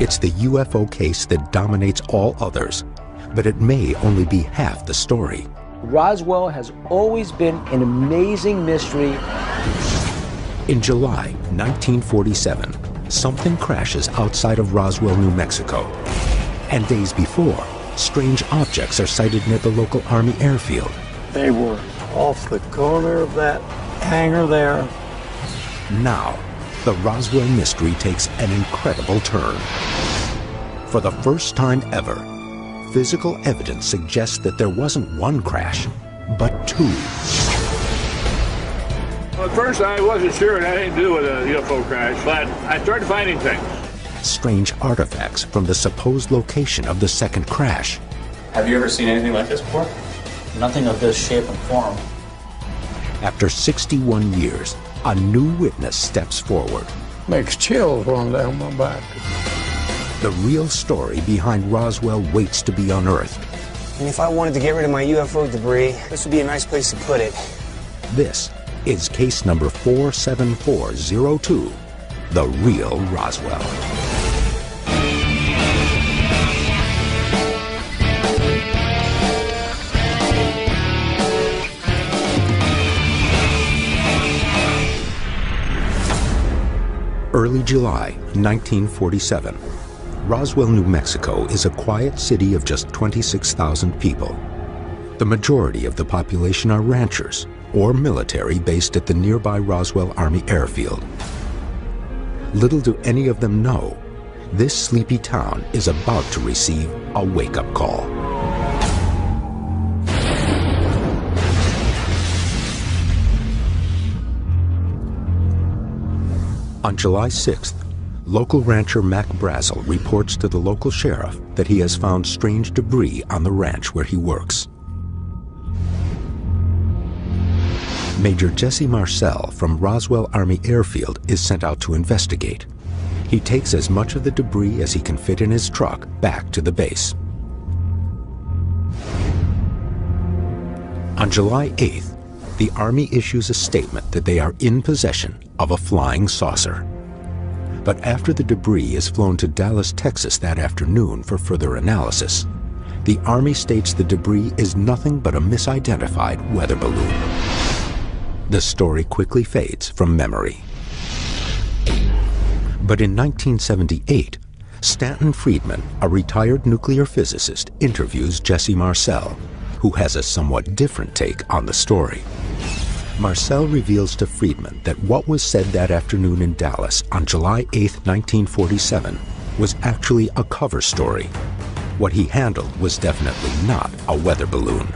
It's the UFO case that dominates all others, but it may only be half the story. Roswell has always been an amazing mystery. In July 1947, something crashes outside of Roswell, New Mexico. And days before, strange objects are sighted near the local Army airfield. They were off the corner of that hangar there. Now, the Roswell mystery takes an incredible turn. For the first time ever, physical evidence suggests that there wasn't one crash, but two. Well, at first I wasn't sure it had anything to do with a UFO crash, but I started finding things. Strange artifacts from the supposed location of the second crash. Have you ever seen anything like this before? Nothing of this shape and form. After 61 years, a new witness steps forward. Makes chills run down my back. The real story behind Roswell waits to be unearthed. And if I wanted to get rid of my UFO debris, this would be a nice place to put it. This is case number 47402, The Real Roswell. Early July 1947. Roswell, New Mexico is a quiet city of just 26,000 people. The majority of the population are ranchers or military based at the nearby Roswell Army airfield. Little do any of them know, this sleepy town is about to receive a wake-up call. On July 6th, local rancher Mac Brazel reports to the local sheriff that he has found strange debris on the ranch where he works. Major Jesse Marcel from Roswell Army Airfield is sent out to investigate. He takes as much of the debris as he can fit in his truck back to the base. On July 8th, the Army issues a statement that they are in possession of a flying saucer. But after the debris is flown to Dallas, Texas that afternoon for further analysis, the Army states the debris is nothing but a misidentified weather balloon. The story quickly fades from memory. But in 1978, Stanton Friedman, a retired nuclear physicist, interviews Jesse Marcel, who has a somewhat different take on the story. Marcel reveals to Friedman that what was said that afternoon in Dallas on July 8, 1947, was actually a cover story. What he handled was definitely not a weather balloon.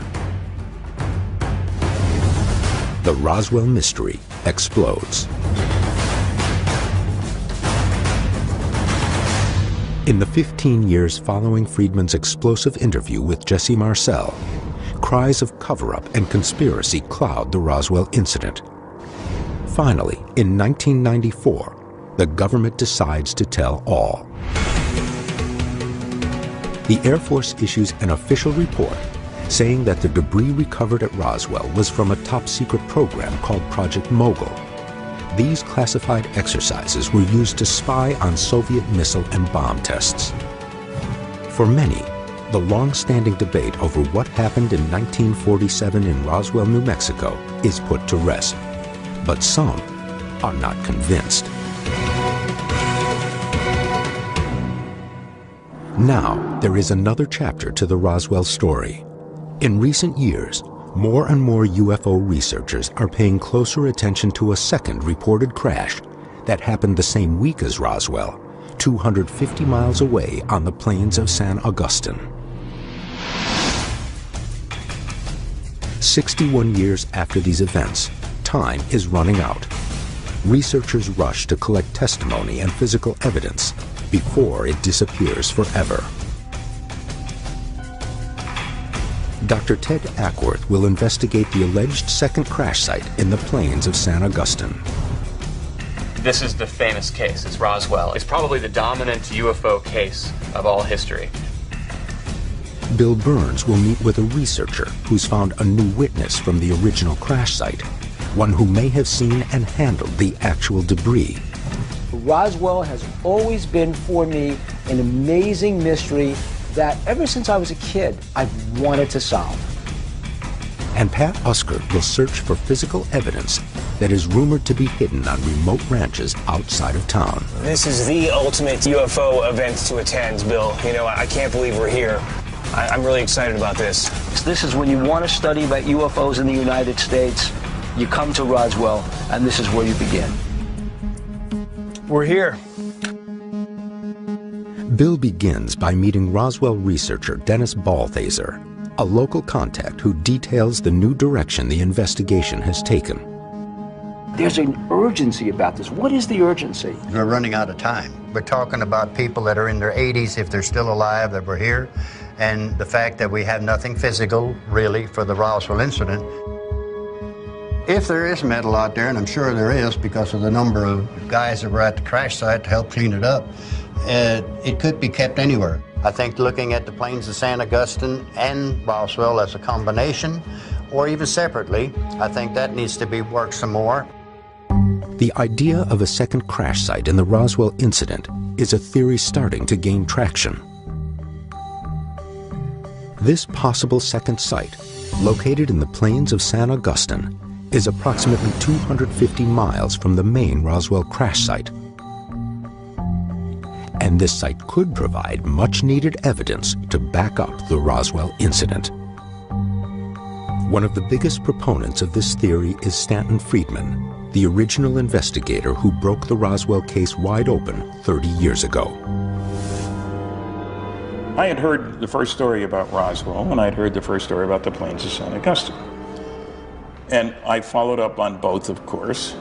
The Roswell mystery explodes. In the 15 years following Friedman's explosive interview with Jesse Marcel, cries of cover-up and conspiracy cloud the Roswell incident. Finally, in 1994, the government decides to tell all. The Air Force issues an official report saying that the debris recovered at Roswell was from a top-secret program called Project Mogul. These classified exercises were used to spy on Soviet missile and bomb tests. For many, the long-standing debate over what happened in 1947 in Roswell, New Mexico is put to rest, but some are not convinced. Now, there is another chapter to the Roswell story. In recent years, more and more UFO researchers are paying closer attention to a second reported crash that happened the same week as Roswell, 250 miles away on the plains of San Agustin. 61 years after these events, time is running out. Researchers rush to collect testimony and physical evidence before it disappears forever. Dr. Ted Ackworth will investigate the alleged second crash site in the plains of San Agustin. This is the famous case. It's Roswell. It's probably the dominant UFO case of all history. Bill Burns will meet with a researcher who's found a new witness from the original crash site, one who may have seen and handled the actual debris. Roswell has always been for me an amazing mystery that ever since I was a kid, I've wanted to solve. And Pat Usker will search for physical evidence that is rumored to be hidden on remote ranches outside of town. This is the ultimate UFO event to attend, Bill. You know, I can't believe we're here. I'm really excited about this. This is when you want to study about UFOs in the United States, you come to Roswell, and this is where you begin. We're here. Bill begins by meeting Roswell researcher Dennis Balthaser, a local contact who details the new direction the investigation has taken. There's an urgency about this. What is the urgency? We're running out of time. We're talking about people that are in their 80s, if they're still alive, that were here, and the fact that we have nothing physical, really, for the Roswell incident. If there is metal out there, and I'm sure there is because of the number of guys that were at the crash site to help clean it up, it could be kept anywhere. I think looking at the plains of San Augustine and Roswell as a combination, or even separately, I think that needs to be worked some more. The idea of a second crash site in the Roswell incident is a theory starting to gain traction. This possible second site, located in the plains of San Augustine, is approximately 250 miles from the main Roswell crash site. And this site could provide much-needed evidence to back up the Roswell incident. One of the biggest proponents of this theory is Stanton Friedman, the original investigator who broke the Roswell case wide open 30 years ago. I had heard the first story about Roswell, and I'd heard the first story about the plains of San Augustine. And I followed up on both, of course,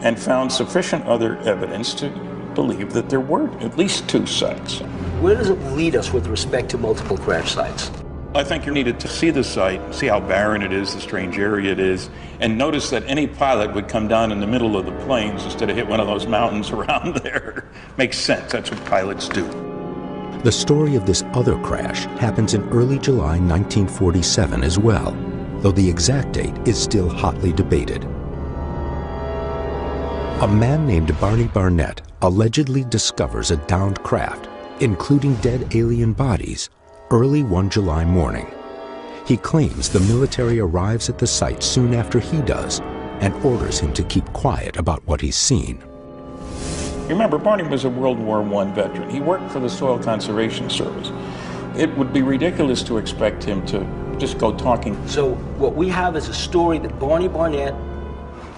and found sufficient other evidence to believe that there were at least two sites. Where does it lead us with respect to multiple crash sites? I think you needed to see the site, see how barren it is, the strange area it is, and notice that any pilot would come down in the middle of the plains instead of hit one of those mountains around there. Makes sense, that's what pilots do. The story of this other crash happens in early July 1947 as well, though the exact date is still hotly debated. A man named Barney Barnett allegedly discovers a downed craft, including dead alien bodies, early one July morning. He claims the military arrives at the site soon after he does and orders him to keep quiet about what he's seen. Remember, Barney was a World War I veteran. He worked for the Soil Conservation Service. It would be ridiculous to expect him to just go talking. So what we have is a story that Barney Barnett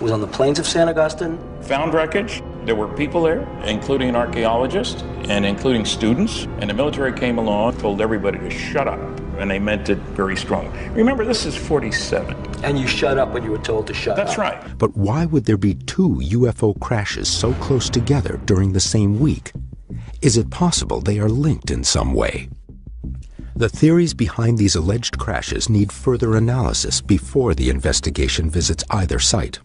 was on the plains of San Augustine. Found wreckage. There were people there, including an archaeologist and including students. And the military came along, told everybody to shut up. And they meant it very strongly. Remember, this is 47. And you shut up when you were told to shut up. That's right. But why would there be two UFO crashes so close together during the same week? Is it possible they are linked in some way? The theories behind these alleged crashes need further analysis before the investigation visits either site.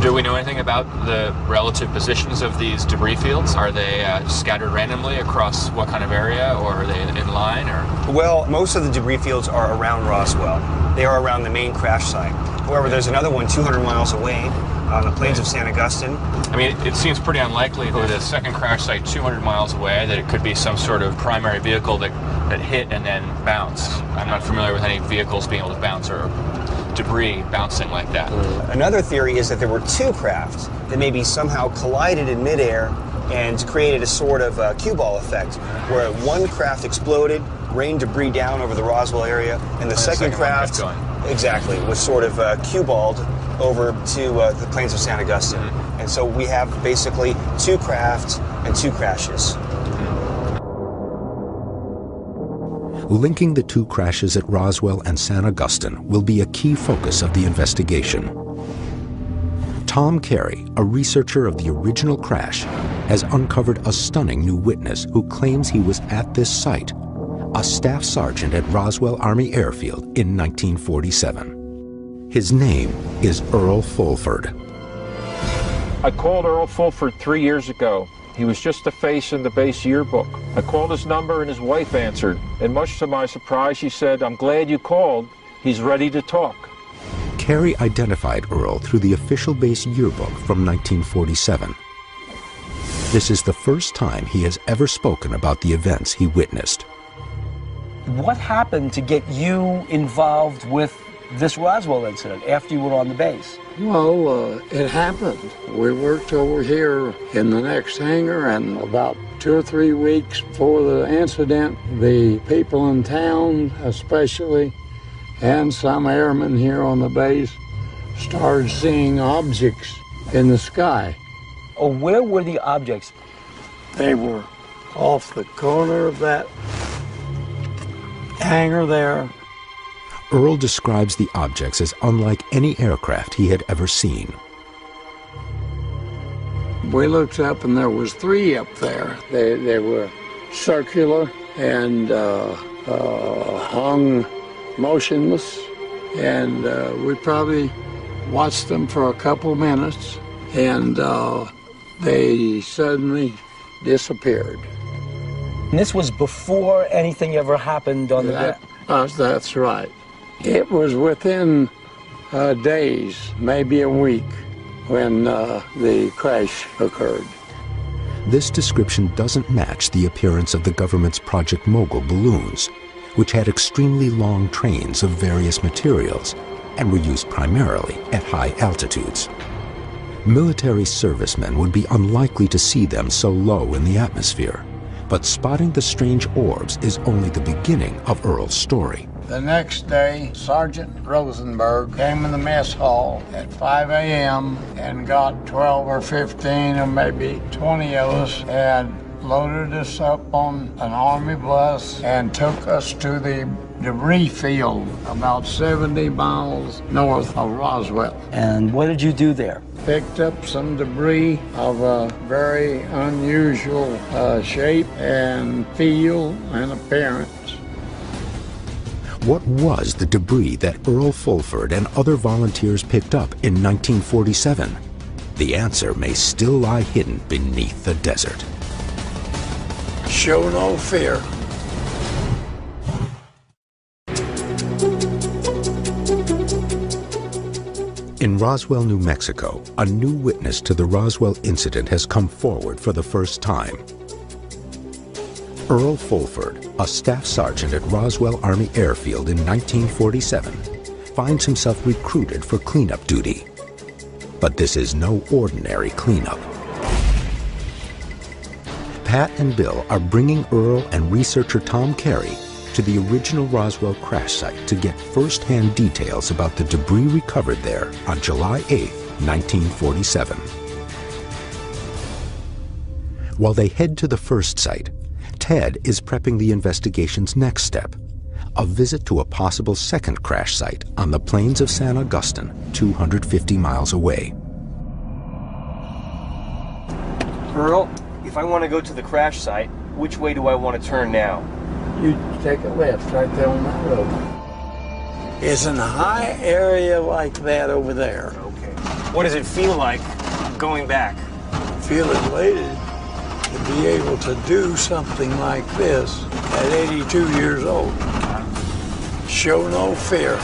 Do we know anything about the relative positions of these debris fields? Are they scattered randomly across what kind of area, or are they in line? Or? Well, most of the debris fields are around Roswell. They are around the main crash site. However, there's another one 200 miles away on the plains of San Augustine. I mean, it seems pretty unlikely with a second crash site 200 miles away that it could be some sort of primary vehicle that hit and then bounced. I'm not familiar with any vehicles being able to bounce or debris bouncing like that. Another theory is that there were two crafts that maybe somehow collided in midair and created a sort of cue ball effect, where one craft exploded, rained debris down over the Roswell area, and the second craft exactly was sort of cue balled over to the plains of San Augustine. And so we have basically two crafts and two crashes. Linking the two crashes at Roswell and San Augustine will be a key focus of the investigation. Tom Carey, a researcher of the original crash, has uncovered a stunning new witness who claims he was at this site, a staff sergeant at Roswell Army Airfield in 1947. His name is Earl Fulford. I called Earl Fulford 3 years ago. He was just a face in the base yearbook. I called his number and his wife answered. And much to my surprise, she said, "I'm glad you called. He's ready to talk." Carey identified Earl through the official base yearbook from 1947. This is the first time he has ever spoken about the events he witnessed. What happened to get you involved with this Roswell incident after you were on the base? Well, it happened. We worked over here in the next hangar, and about 2 or 3 weeks before the incident, the people in town, especially, and some airmen here on the base, started seeing objects in the sky. Oh, where were the objects? They were off the corner of that hangar there. Earl describes the objects as unlike any aircraft he had ever seen. We looked up and there was 3 up there. They were circular and hung motionless, and we probably watched them for a couple of minutes, and they suddenly disappeared. And this was before anything ever happened on the base? That's right. It was within days, maybe a week, when the crash occurred. This description doesn't match the appearance of the government's Project Mogul balloons, which had extremely long trains of various materials and were used primarily at high altitudes. Military servicemen would be unlikely to see them so low in the atmosphere, but spotting the strange orbs is only the beginning of Earl's story. The next day, Sergeant Rosenberg came in the mess hall at 5 a.m. and got 12 or 15 or maybe 20 of us and loaded us up on an Army bus and took us to the debris field about 70 miles north of Roswell. And what did you do there? Picked up some debris of a very unusual shape and feel and appearance. What was the debris that Earl Fulford and other volunteers picked up in 1947? The answer may still lie hidden beneath the desert. Show no fear. In Roswell, New Mexico, a new witness to the Roswell incident has come forward for the first time. Earl Fulford, a staff sergeant at Roswell Army Airfield in 1947, finds himself recruited for cleanup duty. But this is no ordinary cleanup. Pat and Bill are bringing Earl and researcher Tom Carey to the original Roswell crash site to get first-hand details about the debris recovered there on July 8, 1947. While they head to the first site, Ted is prepping the investigation's next step, a visit to a possible second crash site on the plains of San Augustine, 250 miles away. Earl, if I want to go to the crash site, which way do I want to turn now? You take a left right there on that road. It's in a high area like that over there. Okay. What does it feel like going back? Feel elated to be able to do something like this at 82 years old. Show no fear.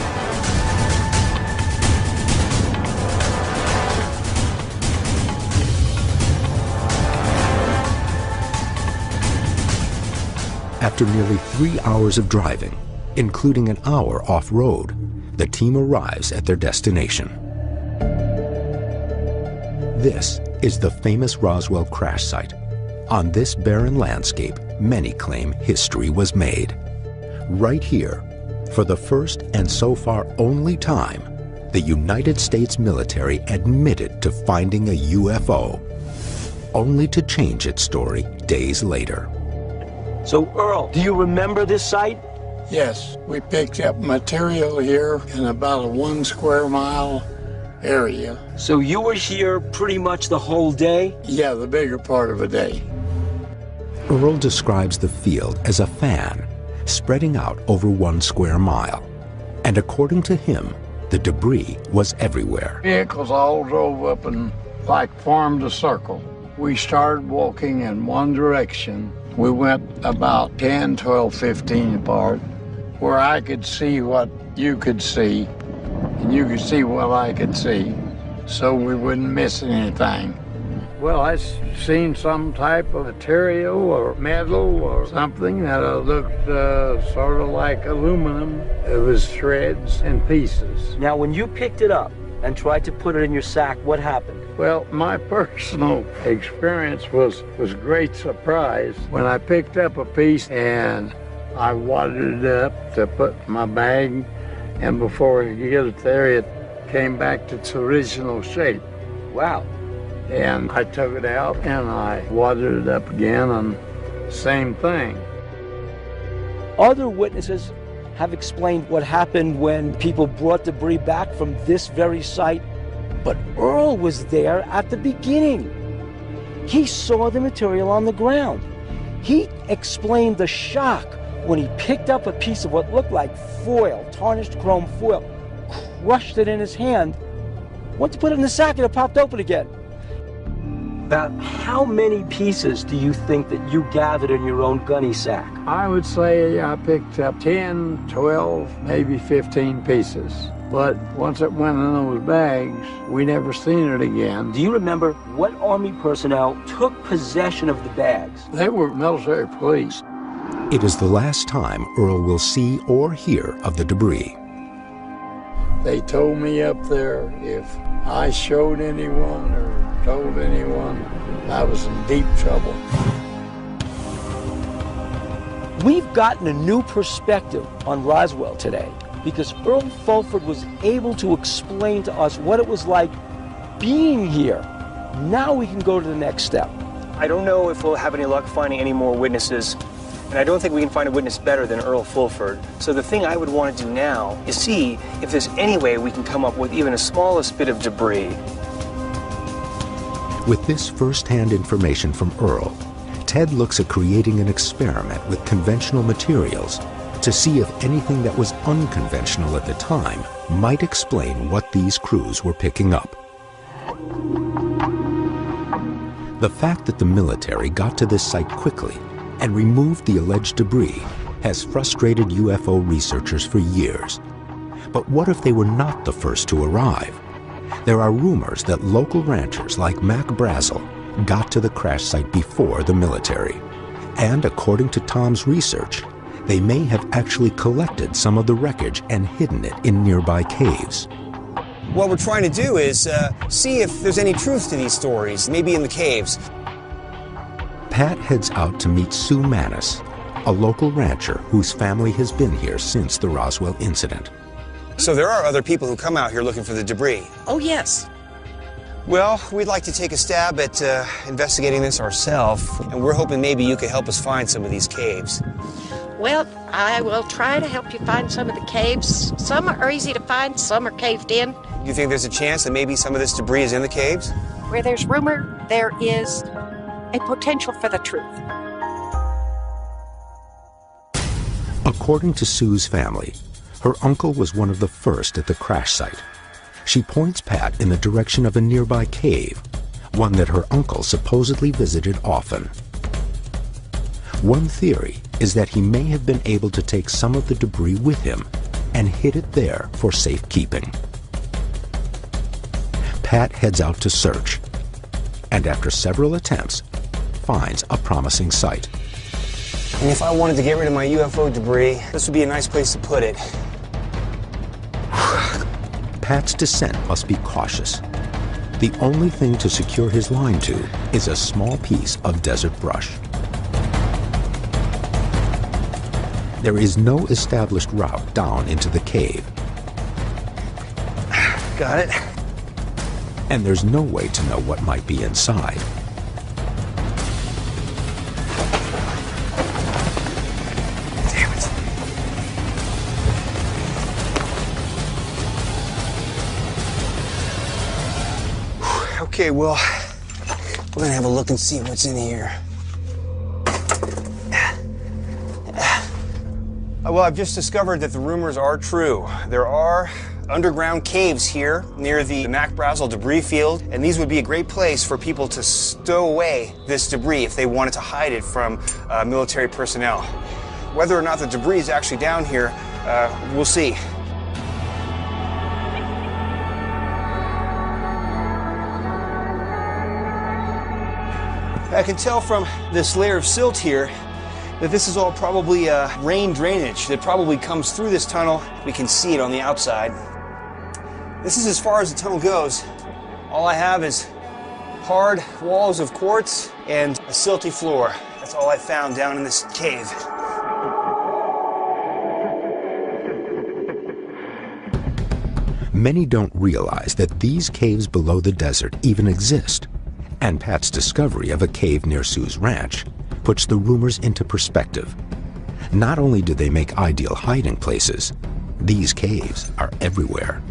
After nearly 3 hours of driving, including an hour off-road, the team arrives at their destination. This is the famous Roswell crash site. On this barren landscape, many claim history was made. Right here, for the first and so far only time, the United States military admitted to finding a UFO, only to change its story days later. So, Earl, do you remember this site? Yes, we picked up material here in about a 1 square mile area. So you were here pretty much the whole day? Yeah, the bigger part of a day. Earl describes the field as a fan, spreading out over 1 square mile. And according to him, the debris was everywhere. Vehicles all drove up and formed a circle. We started walking in one direction. We went about 10, 12, 15 apart, where I could see what you could see, and you could see what I could see, so we wouldn't miss anything. Well, I seen some type of material or metal or something that looked sort of like aluminum. It was shreds and pieces. Now, when you picked it up and tried to put it in your sack, what happened? Well, my personal experience was great surprise when I picked up a piece and I wadded it up to put in my bag, and before I could get it there, it came back to its original shape. Wow. And I took it out and I wadded it up again, and same thing. Other witnesses have explained what happened when people brought debris back from this very site, but Earl was there at the beginning. He saw the material on the ground. He explained the shock when he picked up a piece of what looked like foil, tarnished chrome foil, crushed it in his hand, went to put it in the sack, and it popped open again. About how many pieces do you think that you gathered in your own gunny sack? I would say I picked up 10, 12, maybe 15 pieces. But once it went in those bags, we never seen it again. Do you remember what Army personnel took possession of the bags? They were military police. It is the last time Earl will see or hear of the debris. They told me up there if I showed anyone or told anyone, I was in deep trouble. We've gotten a new perspective on Roswell today because Earl Fulford was able to explain to us what it was like being here. Now we can go to the next step. I don't know if we'll have any luck finding any more witnesses, and I don't think we can find a witness better than Earl Fulford. So the thing I would want to do now is see if there's any way we can come up with even a smallest bit of debris. With this first-hand information from Earl, Ted looks at creating an experiment with conventional materials to see if anything that was unconventional at the time might explain what these crews were picking up. The fact that the military got to this site quickly and removed the alleged debris has frustrated UFO researchers for years. But what if they were not the first to arrive? There are rumors that local ranchers like Mac Brazel got to the crash site before the military. And according to Tom's research, they may have actually collected some of the wreckage and hidden it in nearby caves. What we're trying to do is see if there's any truth to these stories, maybe in the caves. Pat heads out to meet Sue Manis, a local rancher whose family has been here since the Roswell incident. So there are other people who come out here looking for the debris. Oh, yes. Well, we'd like to take a stab at investigating this ourselves, and we're hoping maybe you could help us find some of these caves. Well, I will try to help you find some of the caves. Some are easy to find, some are caved in. Do you think there's a chance that maybe some of this debris is in the caves? Where there's rumor, there is a potential for the truth. According to Sue's family, her uncle was one of the first at the crash site. She points Pat in the direction of a nearby cave, one that her uncle supposedly visited often. One theory is that he may have been able to take some of the debris with him and hid it there for safekeeping. Pat heads out to search, and after several attempts, finds a promising site. And if I wanted to get rid of my UFO debris, this would be a nice place to put it. Pat's descent must be cautious. The only thing to secure his line to is a small piece of desert brush. There is no established route down into the cave. Got it. And there's no way to know what might be inside. Damn it. Okay, well, we're gonna have a look and see what's in here. Well, I've just discovered that the rumors are true. There are underground caves here near the Mac Brazel debris field, and these would be a great place for people to stow away this debris if they wanted to hide it from military personnel. Whether or not the debris is actually down here, we'll see. I can tell from this layer of silt here that this is all probably rain drainage that probably comes through this tunnel. We can see it on the outside. This is as far as the tunnel goes. All I have is hard walls of quartz and a silty floor. That's all I found down in this cave. Many don't realize that these caves below the desert even exist, and Pat's discovery of a cave near Sue's ranch puts the rumors into perspective. Not only do they make ideal hiding places, these caves are everywhere.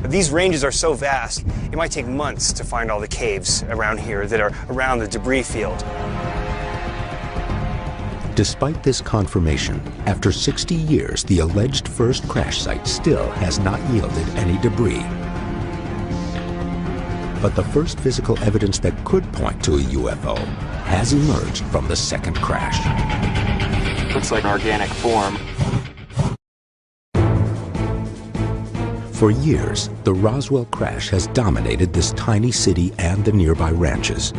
These ranges are so vast, it might take months to find all the caves around here that are around the debris field. Despite this confirmation, after 60 years, the alleged first crash site still has not yielded any debris. But the first physical evidence that could point to a UFO has emerged from the second crash. Looks like organic form. For years, the Roswell crash has dominated this tiny city and the nearby ranches.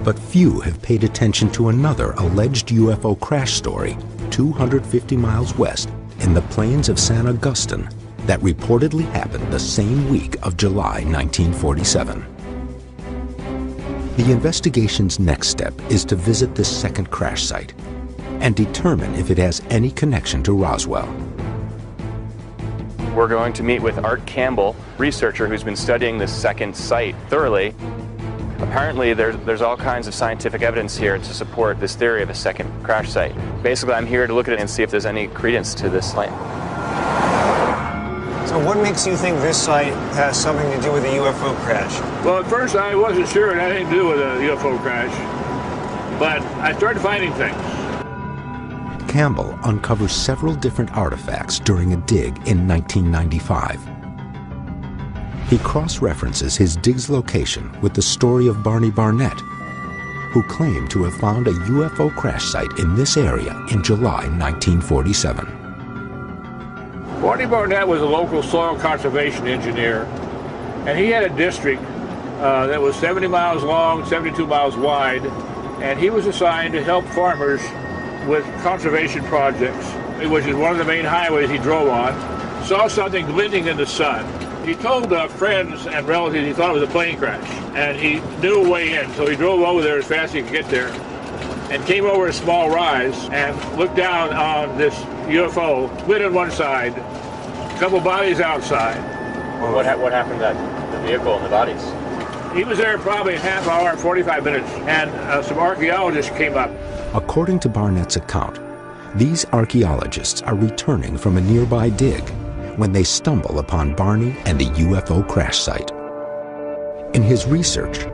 But few have paid attention to another alleged UFO crash story 250 miles west in the plains of San Augustine that reportedly happened the same week of July 1947. The investigation's next step is to visit this second crash site and determine if it has any connection to Roswell. We're going to meet with Art Campbell, researcher who's been studying this second site thoroughly. Apparently, there's all kinds of scientific evidence here to support this theory of a second crash site. Basically, I'm here to look at it and see if there's any credence to this claim. So what makes you think this site has something to do with a UFO crash? Well, at first I wasn't sure it had anything to do with a UFO crash, but I started finding things. Campbell uncovers several different artifacts during a dig in 1995. He cross-references his dig's location with the story of Barney Barnett, who claimed to have found a UFO crash site in this area in July 1947. Barney Barnett was a local soil conservation engineer, and he had a district that was 70 miles long, 72 miles wide, and he was assigned to help farmers with conservation projects, which is one of the main highways he drove on. Saw something glinting in the sun. He told friends and relatives he thought it was a plane crash, and he knew a way in, so he drove over there as fast as he could get there, and came over a small rise and looked down on this UFO, lit on one side, a couple bodies outside. Well, what happened to the vehicle and the bodies? He was there probably a half hour, 45 minutes, and some archaeologists came up. According to Barnett's account, these archaeologists are returning from a nearby dig when they stumble upon Barney and the UFO crash site. In his research,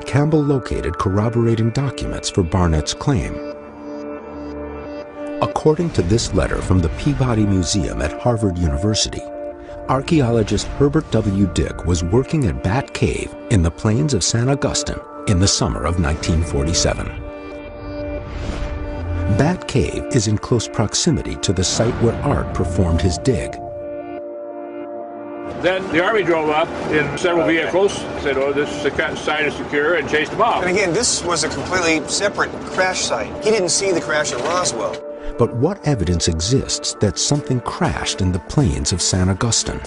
Campbell located corroborating documents for Barnett's claim. According to this letter from the Peabody Museum at Harvard University, archaeologist Herbert W. Dick was working at Bat Cave in the plains of San Augustine in the summer of 1947. Bat Cave is in close proximity to the site where Art performed his dig. Then the Army drove up in several vehicles, said, oh, this site is secure, and chased them off. And again, this was a completely separate crash site. He didn't see the crash in Roswell. But what evidence exists that something crashed in the plains of San Augustine?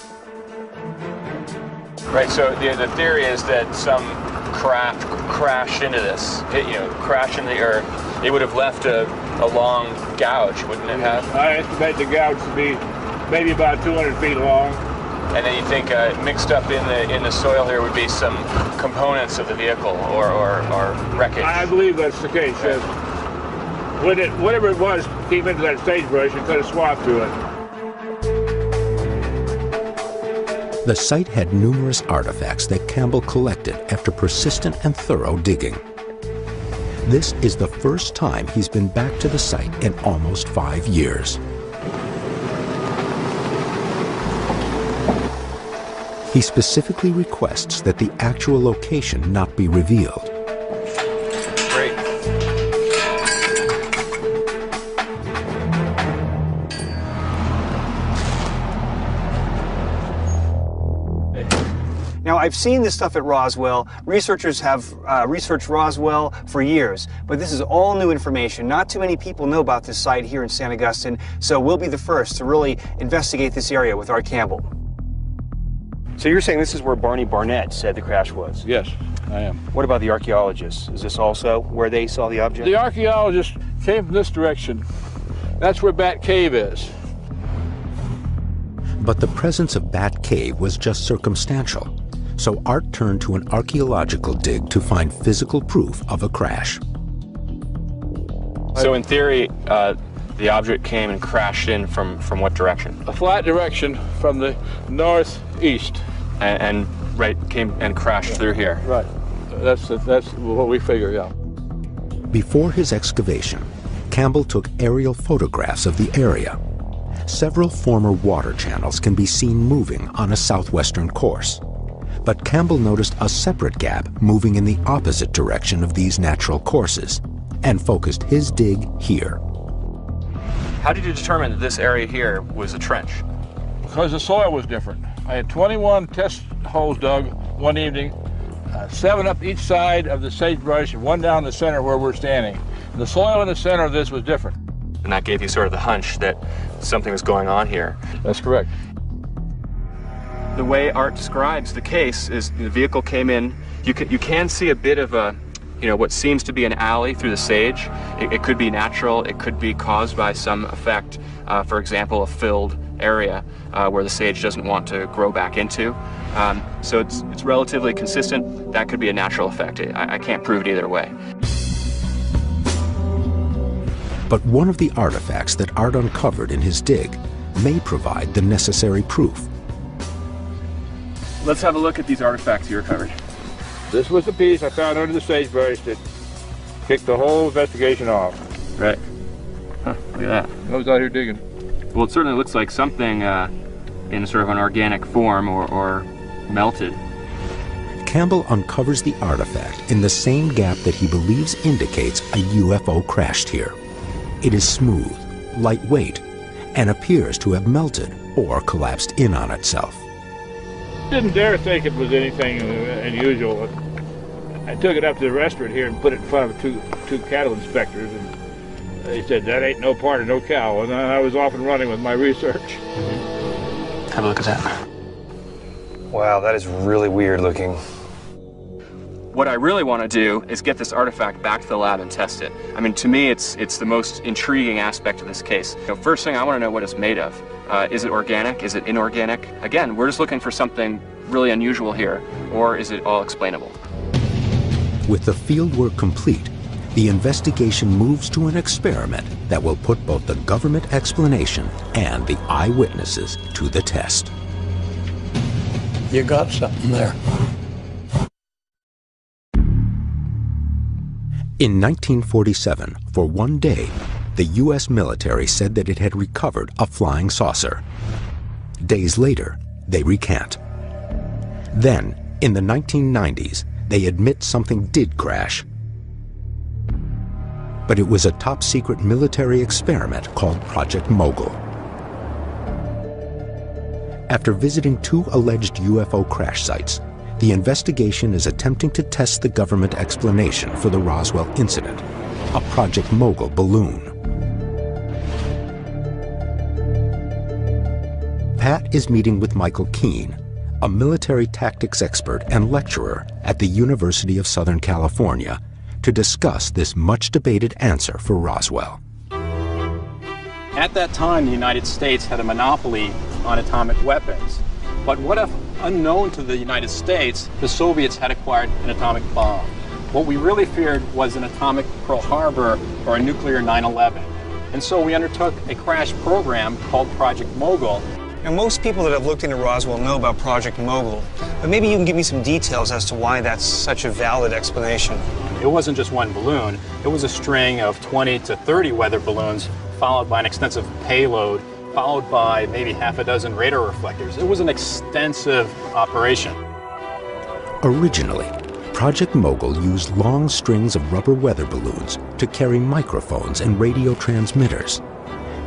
Right, so the theory is that some craft crashed into this, crashed into the earth. It would have left a long gouge, wouldn't it have? I estimate the gouge to be maybe about 200 feet long. And then you think mixed up in the soil here would be some components of the vehicle or wreckage? I believe that's the case, yes. Whatever it was came into that sagebrush and cut a swath through it. The site had numerous artifacts that Campbell collected after persistent and thorough digging. This is the first time he's been back to the site in almost 5 years. He specifically requests that the actual location not be revealed. Great. Now, I've seen this stuff at Roswell. Researchers have researched Roswell for years, but this is all new information. Not too many people know about this site here in St. Augustine, so we'll be the first to really investigate this area with Art Campbell. So you're saying this is where Barney Barnett said the crash was? Yes, I am. What about the archaeologists? Is this also where they saw the object? The archaeologists came from this direction. That's where Bat Cave is. But the presence of Bat Cave was just circumstantial, so Art turned to an archaeological dig to find physical proof of a crash. So in theory, the object came and crashed in from what direction? A flat direction from the northeast. And right, came and crashed through here? Right. That's what we figure, yeah. Before his excavation, Campbell took aerial photographs of the area. Several former water channels can be seen moving on a southwestern course. But Campbell noticed a separate gap moving in the opposite direction of these natural courses and focused his dig here. How did you determine that this area here was a trench? Because the soil was different. I had 21 test holes dug one evening, 7 up each side of the sagebrush and 1 down the center where we're standing. The soil in the center of this was different. And that gave you sort of the hunch that something was going on here. That's correct. The way Art describes the case is the vehicle came in. You can see a bit of a, what seems to be an alley through the sage. It could be natural. It could be caused by some effect. For example, a filled area where the sage doesn't want to grow back into. So it's relatively consistent. That could be a natural effect. I can't prove it either way. But one of the artifacts that Art uncovered in his dig may provide the necessary proof. Let's have a look at these artifacts you recovered. This was the piece I found under the sagebrush that kicked the whole investigation off. Right. Huh, look at that. I was out here digging. Well, it certainly looks like something in sort of an organic form or melted. Campbell uncovers the artifact in the same gap that he believes indicates a UFO crashed here. It is smooth, lightweight, and appears to have melted or collapsed in on itself. Didn't dare think it was anything unusual. I took it up to the restaurant here and put it in front of two cattle inspectors, and they said, that ain't no part of no cow, and I was off and running with my research. Have a look at that. Wow, that is really weird looking. What I really want to do is get this artifact back to the lab and test it. I mean, to me, it's the most intriguing aspect of this case. First thing, I want to know what it's made of. Is it organic? Is it inorganic? Again, we're just looking for something really unusual here, or is it all explainable? With the fieldwork complete, the investigation moves to an experiment that will put both the government explanation and the eyewitnesses to the test. You got something there. In 1947, for one day, the U.S. military said that it had recovered a flying saucer. Days later, they recant. Then, in the 1990s, they admit something did crash. But it was a top-secret military experiment called Project Mogul. After visiting 2 alleged UFO crash sites, the investigation is attempting to test the government explanation for the Roswell incident, a Project Mogul balloon. Pat is meeting with Michael Keene, a military tactics expert and lecturer at the University of Southern California, to discuss this much-debated answer for Roswell. At that time, the United States had a monopoly on atomic weapons. But what if, unknown to the United States, the Soviets had acquired an atomic bomb? What we really feared was an atomic Pearl Harbor or a nuclear 9/11. And so we undertook a crash program called Project Mogul. Now, most people that have looked into Roswell know about Project Mogul, but maybe you can give me some details as to why that's such a valid explanation. It wasn't just one balloon. It was a string of 20 to 30 weather balloons, followed by an extensive payload, followed by maybe half a dozen radar reflectors. It was an extensive operation. Originally, Project Mogul used long strings of rubber weather balloons to carry microphones and radio transmitters.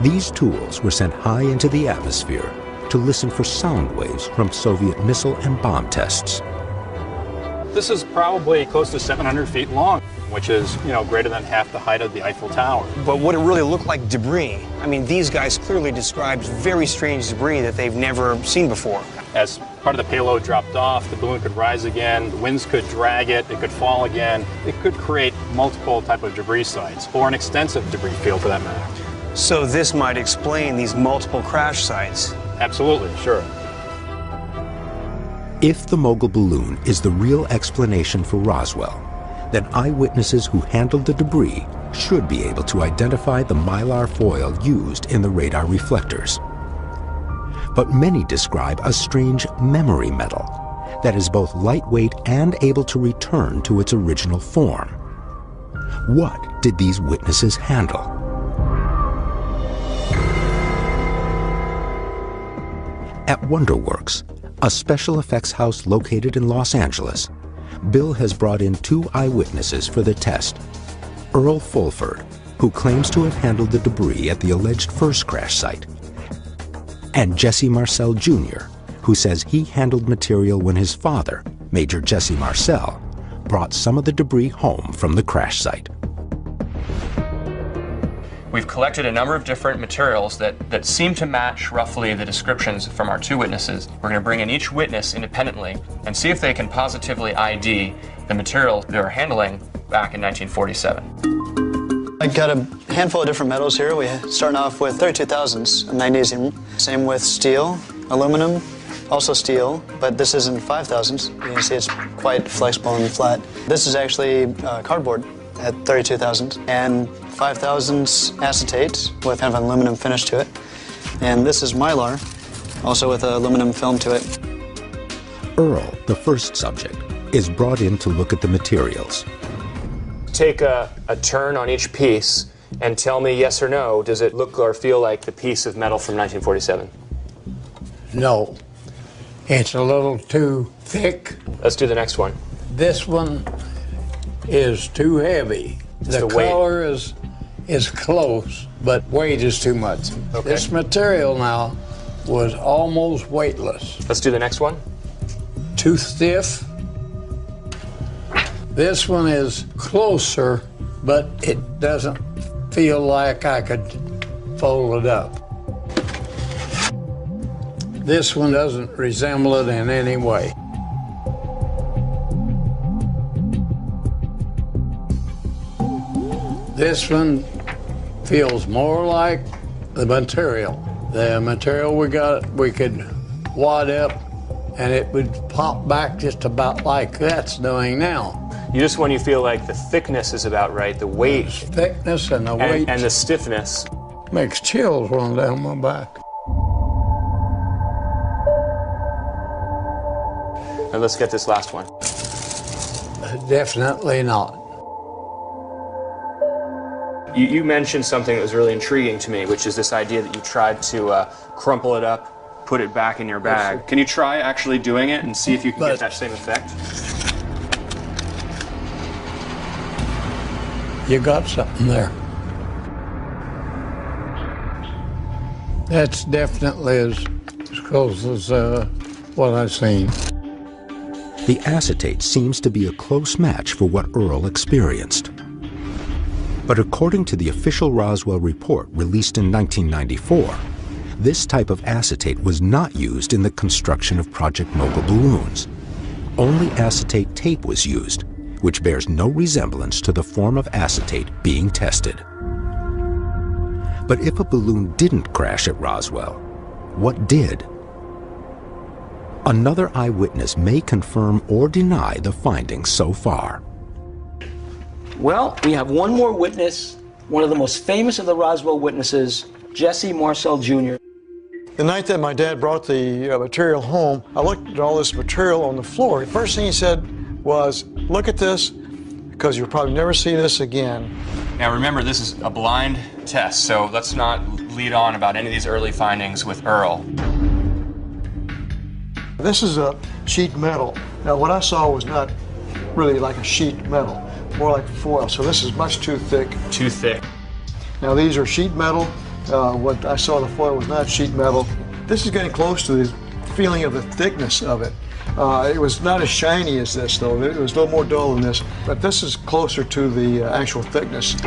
These tools were sent high into the atmosphere to listen for sound waves from Soviet missile and bomb tests. This is probably close to 700 feet long, which is, greater than half the height of the Eiffel Tower. But would it really look like debris? I mean, these guys clearly described very strange debris that they've never seen before. As part of the payload dropped off, the balloon could rise again, the winds could drag it, it could fall again. It could create multiple type of debris sites, or an extensive debris field for that matter. So this might explain these multiple crash sites. Absolutely, sure. If the Mogul balloon is the real explanation for Roswell, then eyewitnesses who handled the debris should be able to identify the mylar foil used in the radar reflectors. But many describe a strange memory metal that is both lightweight and able to return to its original form. What did these witnesses handle? At WonderWorks, a special effects house located in Los Angeles, Bill has brought in 2 eyewitnesses for the test. Earl Fulford, who claims to have handled the debris at the alleged first crash site, and Jesse Marcel Jr., who says he handled material when his father, Major Jesse Marcel, brought some of the debris home from the crash site. We've collected a number of different materials that seem to match roughly the descriptions from our 2 witnesses. We're going to bring in each witness independently and see if they can positively ID the material they were handling back in 1947. I got a handful of different metals here. We're starting off with 32,000s of magnesium. Same with steel, aluminum, also steel, but this isn't 5,000s. You can see it's quite flexible and flat. This is actually cardboard at 32,000 and 5,000s acetate with kind of an aluminum finish to it. And this is mylar, also with an aluminum film to it. Earl, the first subject, is brought in to look at the materials. Take a turn on each piece and tell me yes or no, does it look or feel like the piece of metal from 1947? No. It's a little too thick. Let's do the next one. This one is too heavy. The color is close, but weight is too much. Okay. This material now was almost weightless. Let's do the next one. Too stiff. This one is closer, but it doesn't feel like I could fold it up. This one doesn't resemble it in any way. This one feels more like the material. The material we got, we could wad up and it would pop back just about like that's doing now. Just when you feel like the thickness is about right, the weight. The thickness and the weight. And the stiffness. Makes chills run down my back. And let's get this last one. Definitely not. You mentioned something that was really intriguing to me, which is this idea that you tried to crumple it up, put it back in your bag. Can you try actually doing it and see if you can get that same effect? You got something there. That's definitely as close as what I've seen. The acetate seems to be a close match for what Earl experienced. But according to the official Roswell report released in 1994, this type of acetate was not used in the construction of Project Mogul balloons. Only acetate tape was used, which bears no resemblance to the form of acetate being tested. But if a balloon didn't crash at Roswell, what did? Another eyewitness may confirm or deny the findings so far. Well, we have one more witness, one of the most famous of the Roswell witnesses, Jesse Marcel Jr. The night that my dad brought the material home, I looked at all this material on the floor. The first thing he said was, "Look at this, because you'll probably never see this again." Now remember, this is a blind test, so let's not lead on about any of these early findings with Earl. This is a sheet metal. Now what I saw was not really like a sheet metal, more like foil, so this is much too thick. Too thick. Now these are sheet metal. What I saw the foil was not sheet metal. This is getting close to the feeling of the thickness of it. It was not as shiny as this, though. It was a little more dull than this, but this is closer to the actual thickness.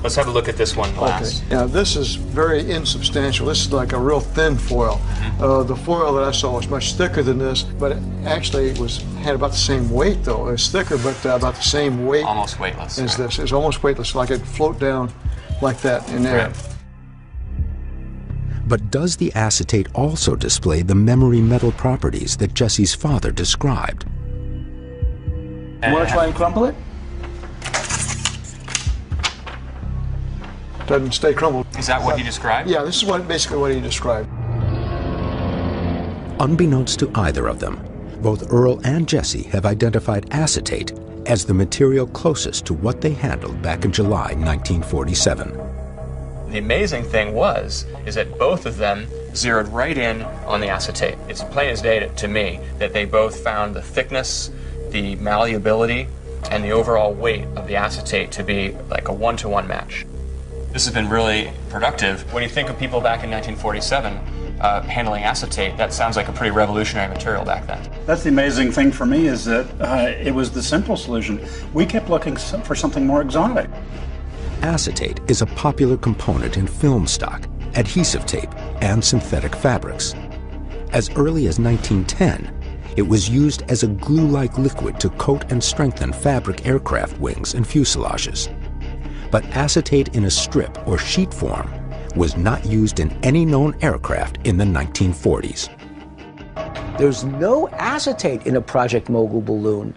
Let's have a look at this one last. Okay. Now, this is very insubstantial. This is like a real thin foil. The foil that I saw was much thicker than this, but it actually had about the same weight, though. It was thicker, but about the same weight. Almost weightless. As this. It was almost weightless, like it'd float down like that in air. Right. But does the acetate also display the memory metal properties that Jesse's father described? You want to try and crumple it? Doesn't stay crumbled. Is that what he described? Yeah, this is basically what he described. Unbeknownst to either of them, both Earl and Jesse have identified acetate as the material closest to what they handled back in July 1947. The amazing thing is that both of them zeroed right in on the acetate. It's plain as day to me that they both found the thickness, the malleability, and the overall weight of the acetate to be like a one-to-one match. This has been really productive. When you think of people back in 1947 handling acetate, that sounds like a pretty revolutionary material back then. That's the amazing thing for me, is that it was the simple solution. We kept looking for something more exotic. Acetate is a popular component in film stock, adhesive tape, and synthetic fabrics. As early as 1910, it was used as a glue-like liquid to coat and strengthen fabric aircraft wings and fuselages. But acetate in a strip or sheet form was not used in any known aircraft in the 1940s. There's no acetate in a Project Mogul balloon.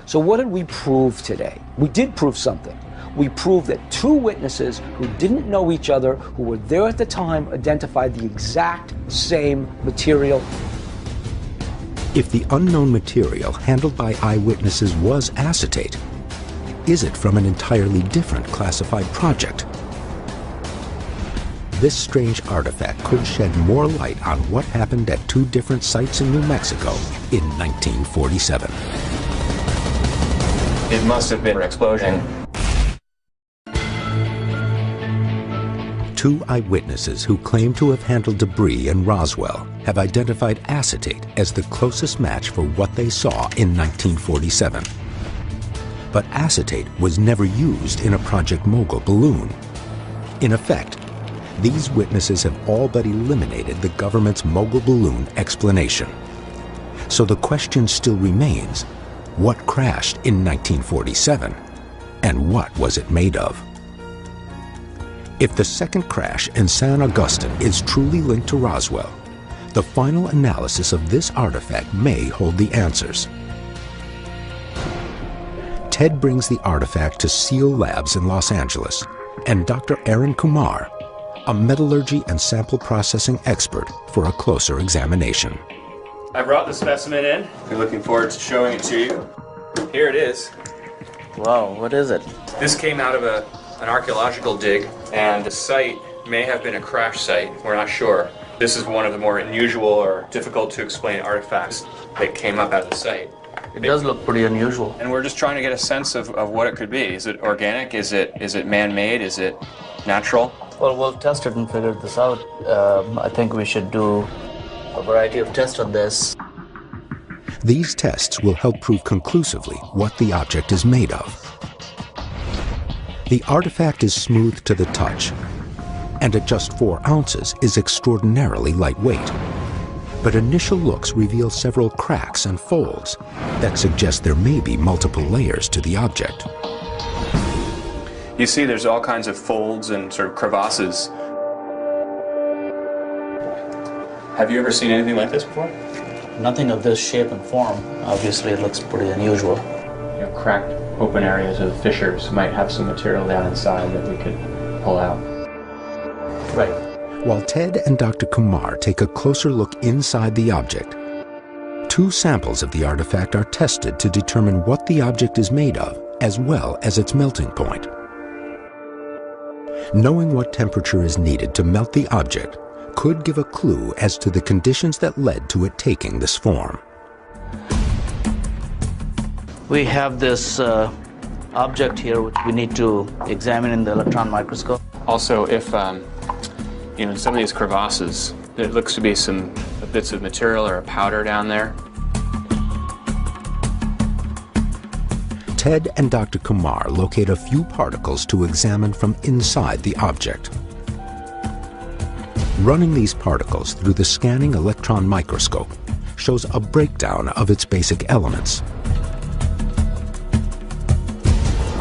So what did we prove today? We did prove something. We proved that two witnesses who didn't know each other, who were there at the time, identified the exact same material. If the unknown material handled by eyewitnesses was acetate, is it from an entirely different classified project? This strange artifact could shed more light on what happened at two different sites in New Mexico in 1947. It must have been an explosion. Two eyewitnesses who claim to have handled debris in Roswell have identified acetate as the closest match for what they saw in 1947. But acetate was never used in a Project Mogul balloon. In effect, these witnesses have all but eliminated the government's Mogul balloon explanation. So the question still remains, what crashed in 1947, and what was it made of? If the second crash in San Augustine is truly linked to Roswell, the final analysis of this artifact may hold the answers. Ted brings the artifact to SEAL Labs in Los Angeles, and Dr. Aaron Kumar, a metallurgy and sample processing expert, for a closer examination. I brought the specimen in. We're looking forward to showing it to you. Here it is. Wow, what is it? This came out of an archaeological dig, and the site may have been a crash site. We're not sure. This is one of the more unusual or difficult to explain artifacts that came up out of the site. It does look pretty unusual. And we're just trying to get a sense of what it could be. Is it organic? Is it man-made? Is it natural? Well, we'll test it and figure this out. I think we should do a variety of tests on this. These tests will help prove conclusively what the object is made of. The artifact is smooth to the touch, and at just 4 ounces is extraordinarily lightweight. But initial looks reveal several cracks and folds that suggest there may be multiple layers to the object. You see there's all kinds of folds and sort of crevasses. Have you ever seen anything like this before? Nothing of this shape and form. Obviously, it looks pretty unusual. You know, cracked open areas of fissures might have some material down inside that we could pull out. Right. While Ted and Dr. Kumar take a closer look inside the object, 2 samples of the artifact are tested to determine what the object is made of, as well as its melting point. Knowing what temperature is needed to melt the object could give a clue as to the conditions that led to it taking this form. We have this object here which we need to examine in the electron microscope. Also, if in some of these crevasses, there looks to be some bits of material or a powder down there. Ted and Dr. Kumar locate a few particles to examine from inside the object. Running these particles through the scanning electron microscope shows a breakdown of its basic elements.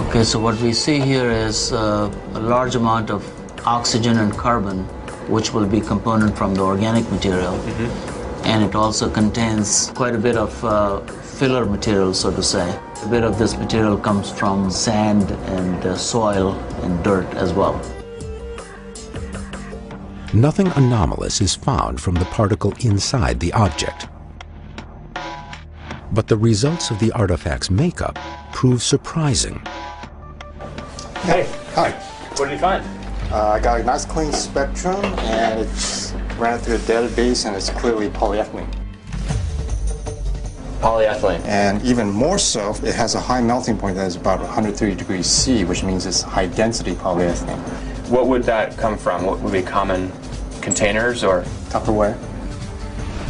Okay, so what we see here is a large amount of oxygen and carbon, which will be component from the organic material. And it also contains quite a bit of filler material, so to say. A bit of this material comes from sand and soil and dirt as well. Nothing anomalous is found from the particle inside the object. But the results of the artifact's makeup prove surprising. Hey. Hi. What did you find? I got a nice clean spectrum, and it's ran through a database, and it's clearly polyethylene. Polyethylene. And even more so, it has a high melting point that is about 130 degrees C, which means it's high density polyethylene. What would that come from? What would be common containers or? Tupperware.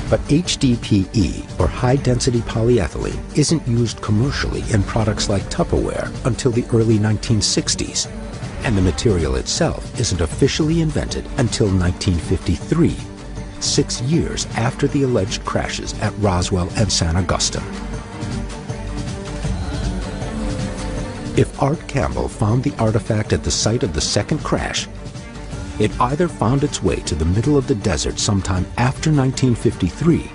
But HDPE, or high-density polyethylene, isn't used commercially in products like Tupperware until the early 1960s, and the material itself isn't officially invented until 1953, 6 years after the alleged crashes at Roswell and San Augustine. If Art Campbell found the artifact at the site of the second crash, it either found its way to the middle of the desert sometime after 1953,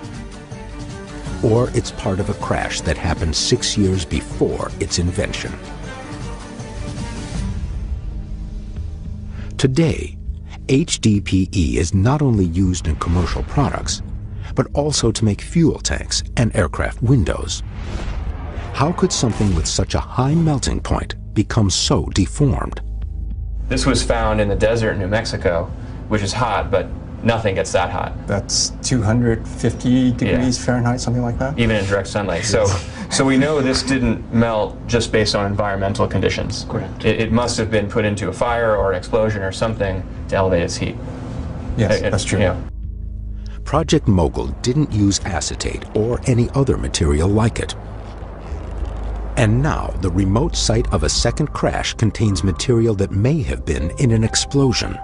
or it's part of a crash that happened 6 years before its invention. Today, HDPE is not only used in commercial products, but also to make fuel tanks and aircraft windows. How could something with such a high melting point become so deformed? This was found in the desert in New Mexico, which is hot, but nothing gets that hot. That's 250 degrees Fahrenheit, something like that? Even in direct sunlight. So we know this didn't melt just based on environmental conditions. Correct. It must have been put into a fire or an explosion or something to elevate its heat. Yes, that's true. Yeah. Project Mogul didn't use acetate or any other material like it. And now the remote site of a second crash contains material that may have been in an explosion.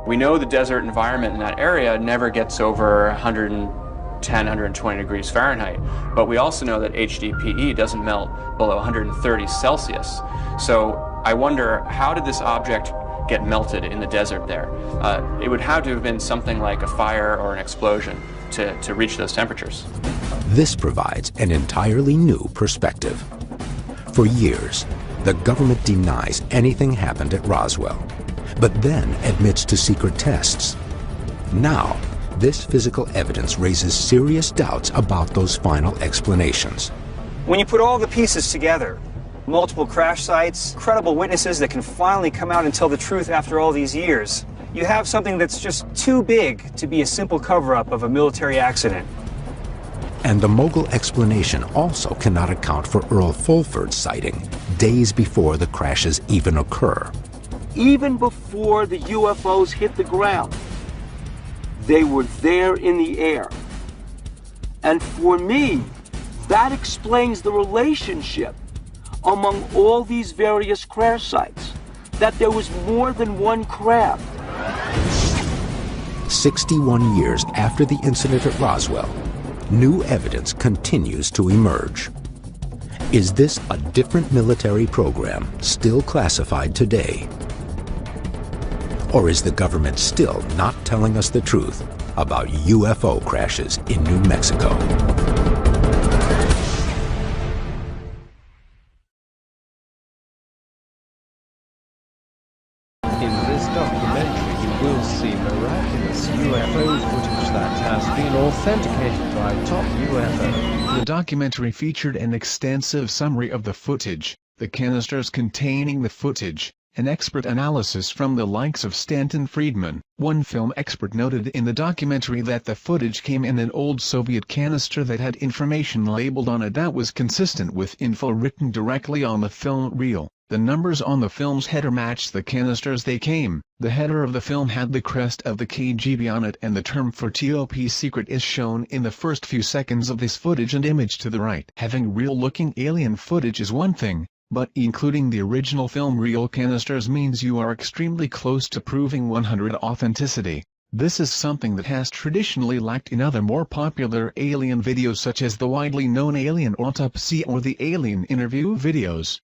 We know the desert environment in that area never gets over 110, 120 degrees Fahrenheit, but we also know that HDPE doesn't melt below 130 Celsius. So I wonder, how did this object get melted in the desert there? It would have to have been something like a fire or an explosion to reach those temperatures. This provides an entirely new perspective. For years, the government denies anything happened at Roswell, but then admits to secret tests. Now, this physical evidence raises serious doubts about those final explanations. When you put all the pieces together, multiple crash sites, credible witnesses that can finally come out and tell the truth after all these years, you have something that's just too big to be a simple cover-up of a military accident. And the Mogul explanation also cannot account for Earl Fulford's sighting days before the crashes even occur. Even before the UFOs hit the ground, they were there in the air. And for me, that explains the relationship among all these various crash sites, that there was more than one craft. 61 years after the incident at Roswell, new evidence continues to emerge. Is this a different military program still classified today? Or is the government still not telling us the truth about UFO crashes in New Mexico? In this documentary, you will see miraculous UFO footage that has been authenticated by Top UFO. The documentary featured an extensive summary of the footage, the canisters containing the footage, an expert analysis from the likes of Stanton Friedman. One film expert noted in the documentary that the footage came in an old Soviet canister that had information labeled on it that was consistent with info written directly on the film reel. The numbers on the film's header matched the canisters they came. The header of the film had the crest of the KGB on it, and the term for top secret is shown in the first few seconds of this footage and image to the right. Having real-looking alien footage is one thing, but including the original film real canisters means you are extremely close to proving 100% authenticity. This is something that has traditionally lacked in other more popular alien videos such as the widely known Alien Autopsy or the Alien Interview videos.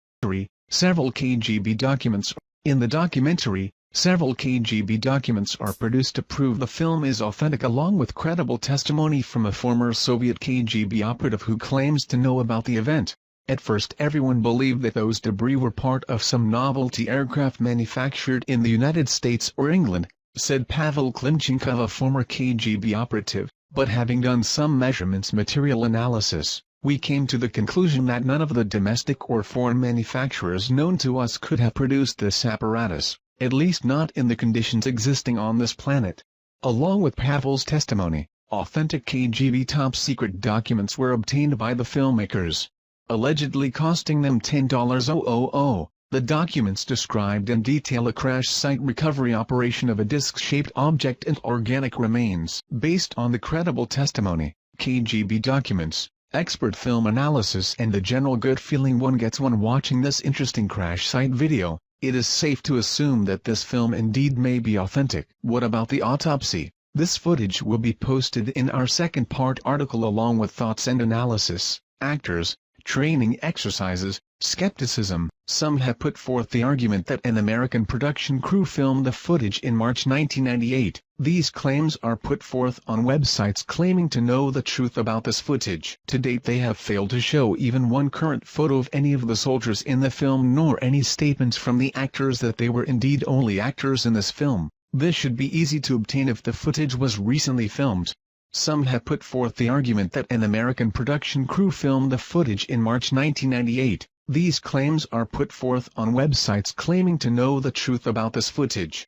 Several KGB documents. In the documentary, several KGB documents are produced to prove the film is authentic, along with credible testimony from a former Soviet KGB operative who claims to know about the event. At first everyone believed that those debris were part of some novelty aircraft manufactured in the United States or England, said Pavel Klimchenkov, a former KGB operative, but having done some measurements material analysis, we came to the conclusion that none of the domestic or foreign manufacturers known to us could have produced this apparatus, at least not in the conditions existing on this planet. Along with Pavel's testimony, authentic KGB top-secret documents were obtained by the filmmakers, allegedly costing them $10,000. The documents described in detail a crash site recovery operation of a disc-shaped object and organic remains. Based on the credible testimony, KGB documents, expert film analysis and the general good feeling one gets when watching this interesting crash site video, it is safe to assume that this film indeed may be authentic. What about the autopsy? This footage will be posted in our second part article along with thoughts and analysis, actors, training exercises, skepticism. Some have put forth the argument that an American production crew filmed the footage in March 1998. These claims are put forth on websites claiming to know the truth about this footage. To date they have failed to show even one current photo of any of the soldiers in the film, nor any statements from the actors that they were indeed only actors in this film. This should be easy to obtain if the footage was recently filmed. Some have put forth the argument that an American production crew filmed the footage in March 1998. These claims are put forth on websites claiming to know the truth about this footage.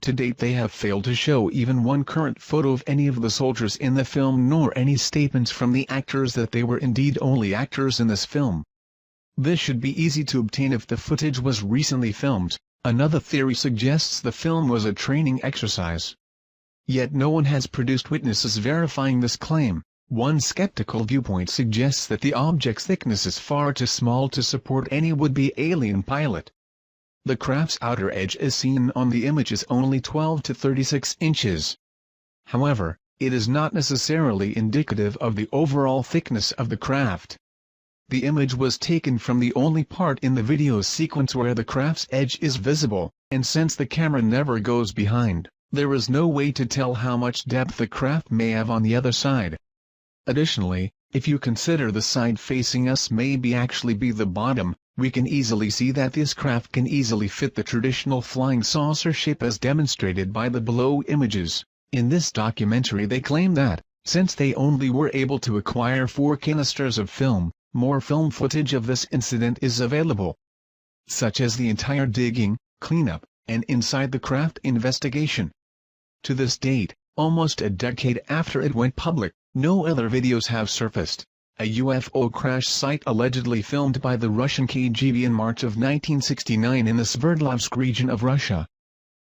To date they have failed to show even one current photo of any of the soldiers in the film, nor any statements from the actors that they were indeed only actors in this film. This should be easy to obtain if the footage was recently filmed. Another theory suggests the film was a training exercise. Yet no one has produced witnesses verifying this claim. One skeptical viewpoint suggests that the object's thickness is far too small to support any would-be alien pilot. The craft's outer edge as seen on the image is only 12 to 36 inches. However, it is not necessarily indicative of the overall thickness of the craft. The image was taken from the only part in the video sequence where the craft's edge is visible, and since the camera never goes behind, there is no way to tell how much depth the craft may have on the other side. Additionally, if you consider the side facing us may actually be the bottom, we can easily see that this craft can easily fit the traditional flying saucer shape as demonstrated by the below images. In this documentary they claim that, since they only were able to acquire 4 canisters of film, more film footage of this incident is available, such as the entire digging, cleanup, and inside the craft investigation. To this date, almost a decade after it went public, no other videos have surfaced. A UFO crash site allegedly filmed by the Russian KGB in March of 1969 in the Sverdlovsk region of Russia.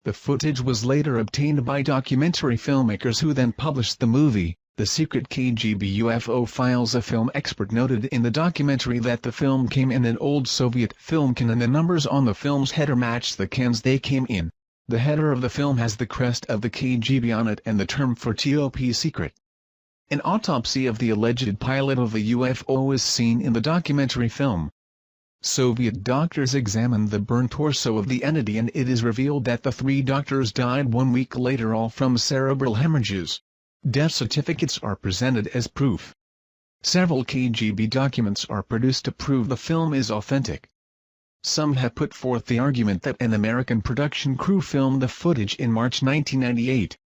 The footage was later obtained by documentary filmmakers who then published the movie, The Secret KGB UFO Files. A film expert noted in the documentary that the film came in an old Soviet film can and the numbers on the film's header matched the cans they came in. The header of the film has the crest of the KGB on it and the term for top secret. An autopsy of the alleged pilot of the UFO is seen in the documentary film. Soviet doctors examined the burned torso of the entity and it is revealed that the 3 doctors died 1 week later, all from cerebral hemorrhages. Death certificates are presented as proof. Several KGB documents are produced to prove the film is authentic. Some have put forth the argument that an American production crew filmed the footage in March 1998.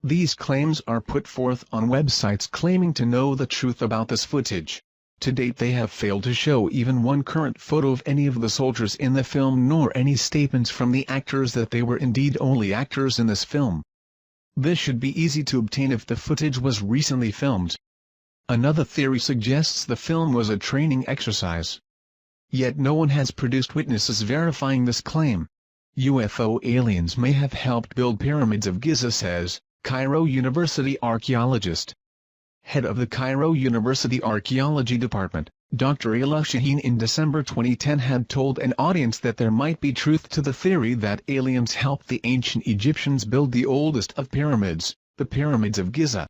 These claims are put forth on websites claiming to know the truth about this footage. To date they have failed to show even one current photo of any of the soldiers in the film, nor any statements from the actors that they were indeed only actors in this film. This should be easy to obtain if the footage was recently filmed. Another theory suggests the film was a training exercise. Yet no one has produced witnesses verifying this claim. UFO aliens may have helped build pyramids of Giza, says Cairo University archaeologist. Head of the Cairo University Archaeology Department, Dr. Ayla Shaheen, in December 2010 had told an audience that there might be truth to the theory that aliens helped the ancient Egyptians build the oldest of pyramids, the pyramids of Giza.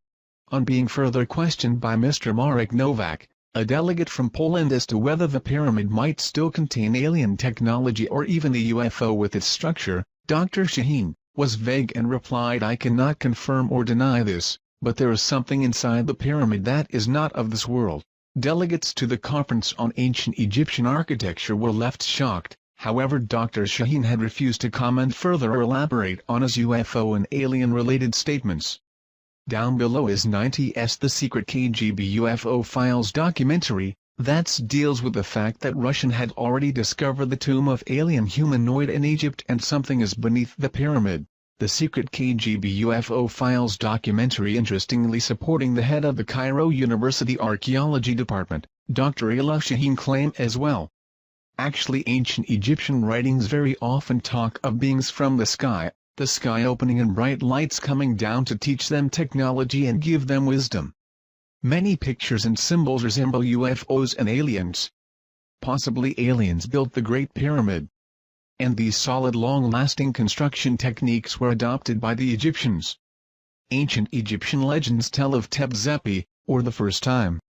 On being further questioned by Mr. Marek Nowak, a delegate from Poland, as to whether the pyramid might still contain alien technology or even a UFO with its structure, Dr. Shaheen was vague and replied, "I cannot confirm or deny this, but there is something inside the pyramid that is not of this world." Delegates to the conference on ancient Egyptian architecture were left shocked. However, Dr. Shaheen had refused to comment further or elaborate on his UFO and alien-related statements. Down below is 90's The Secret KGB UFO Files documentary, that deals with the fact that Russian had already discovered the tomb of alien humanoid in Egypt and something is beneath the pyramid. The Secret KGB UFO Files documentary interestingly supporting the head of the Cairo University Archaeology Department, Dr. Ayla Shaheen, claim as well. Actually, ancient Egyptian writings very often talk of beings from the sky opening and bright lights coming down to teach them technology and give them wisdom. Many pictures and symbols resemble UFOs and aliens. Possibly aliens built the Great Pyramid. And these solid long-lasting construction techniques were adopted by the Egyptians. Ancient Egyptian legends tell of Tebzepi, or the first time.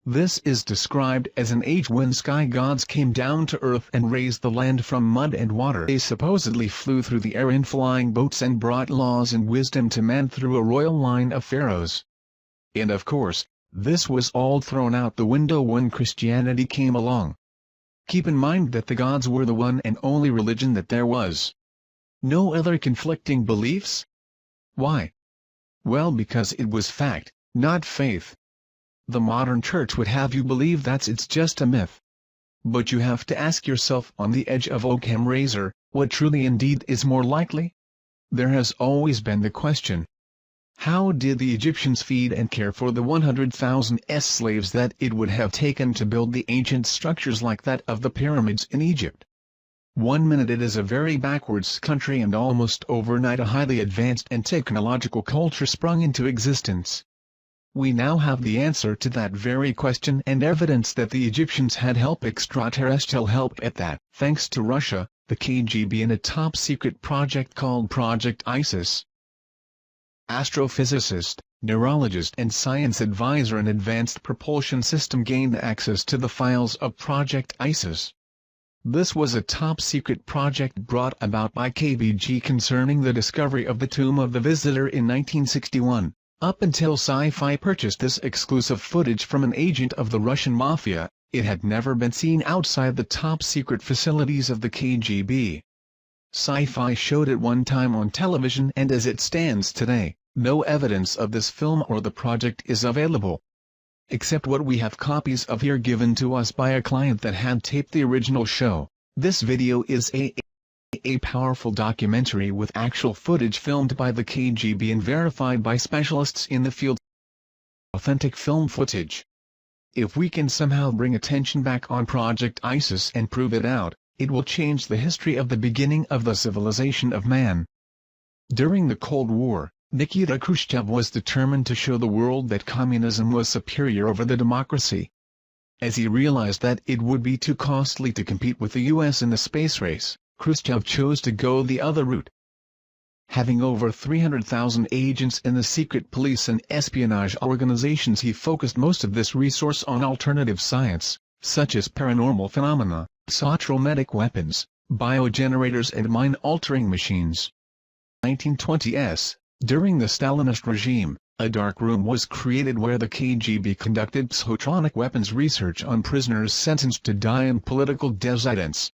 This is described as an age when sky gods came down to earth and raised the land from mud and water. They supposedly flew through the air in flying boats and brought laws and wisdom to man through a royal line of pharaohs. And of course, this was all thrown out the window when Christianity came along. Keep in mind that the gods were the one and only religion that there was. No other conflicting beliefs? Why? Well, because it was fact, not faith. The modern church would have you believe it's just a myth. But you have to ask yourself, on the edge of Occam razor, what truly indeed is more likely? There has always been the question. How did the Egyptians feed and care for the 100,000 slaves that it would have taken to build the ancient structures like that of the pyramids in Egypt? 1 minute it is a very backwards country and almost overnight a highly advanced and technological culture sprung into existence. We now have the answer to that very question and evidence that the Egyptians had extraterrestrial help at that, thanks to Russia, the KGB, and a top-secret project called Project ISIS. Astrophysicist, neurologist and science advisor in Advanced Propulsion System gained access to the files of Project ISIS. This was a top-secret project brought about by KGB concerning the discovery of the tomb of the visitor in 1961. Up until Sci-Fi purchased this exclusive footage from an agent of the Russian mafia, it had never been seen outside the top-secret facilities of the KGB. Sci-Fi showed it one time on television, and as it stands today, no evidence of this film or the project is available. Except what we have copies of here given to us by a client that had taped the original show. This video is a powerful documentary with actual footage filmed by the KGB and verified by specialists in the field. Authentic film footage. If we can somehow bring attention back on Project ISIS and prove it out, it will change the history of the beginning of the civilization of man. During the Cold War, Nikita Khrushchev was determined to show the world that communism was superior over the democracy. As he realized that it would be too costly to compete with the US in the space race, Khrushchev chose to go the other route. Having over 300,000 agents in the secret police and espionage organizations, he focused most of this resource on alternative science, such as paranormal phenomena, psychotromatic weapons, biogenerators and mind-altering machines. 1920s, during the Stalinist regime, a dark room was created where the KGB conducted psychotronic weapons research on prisoners sentenced to die and political dissidents.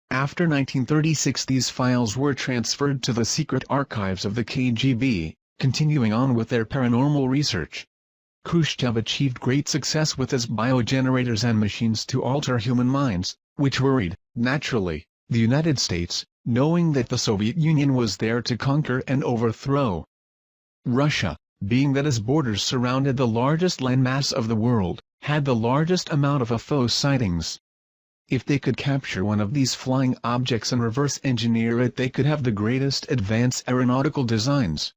After 1936, these files were transferred to the secret archives of the KGB, continuing on with their paranormal research. Khrushchev achieved great success with his biogenerators and machines to alter human minds, which worried, naturally, the United States, knowing that the Soviet Union was there to conquer and overthrow. Russia, being that its borders surrounded the largest landmass of the world, had the largest amount of UFO sightings. If they could capture one of these flying objects and reverse engineer it, they could have the greatest advanced aeronautical designs.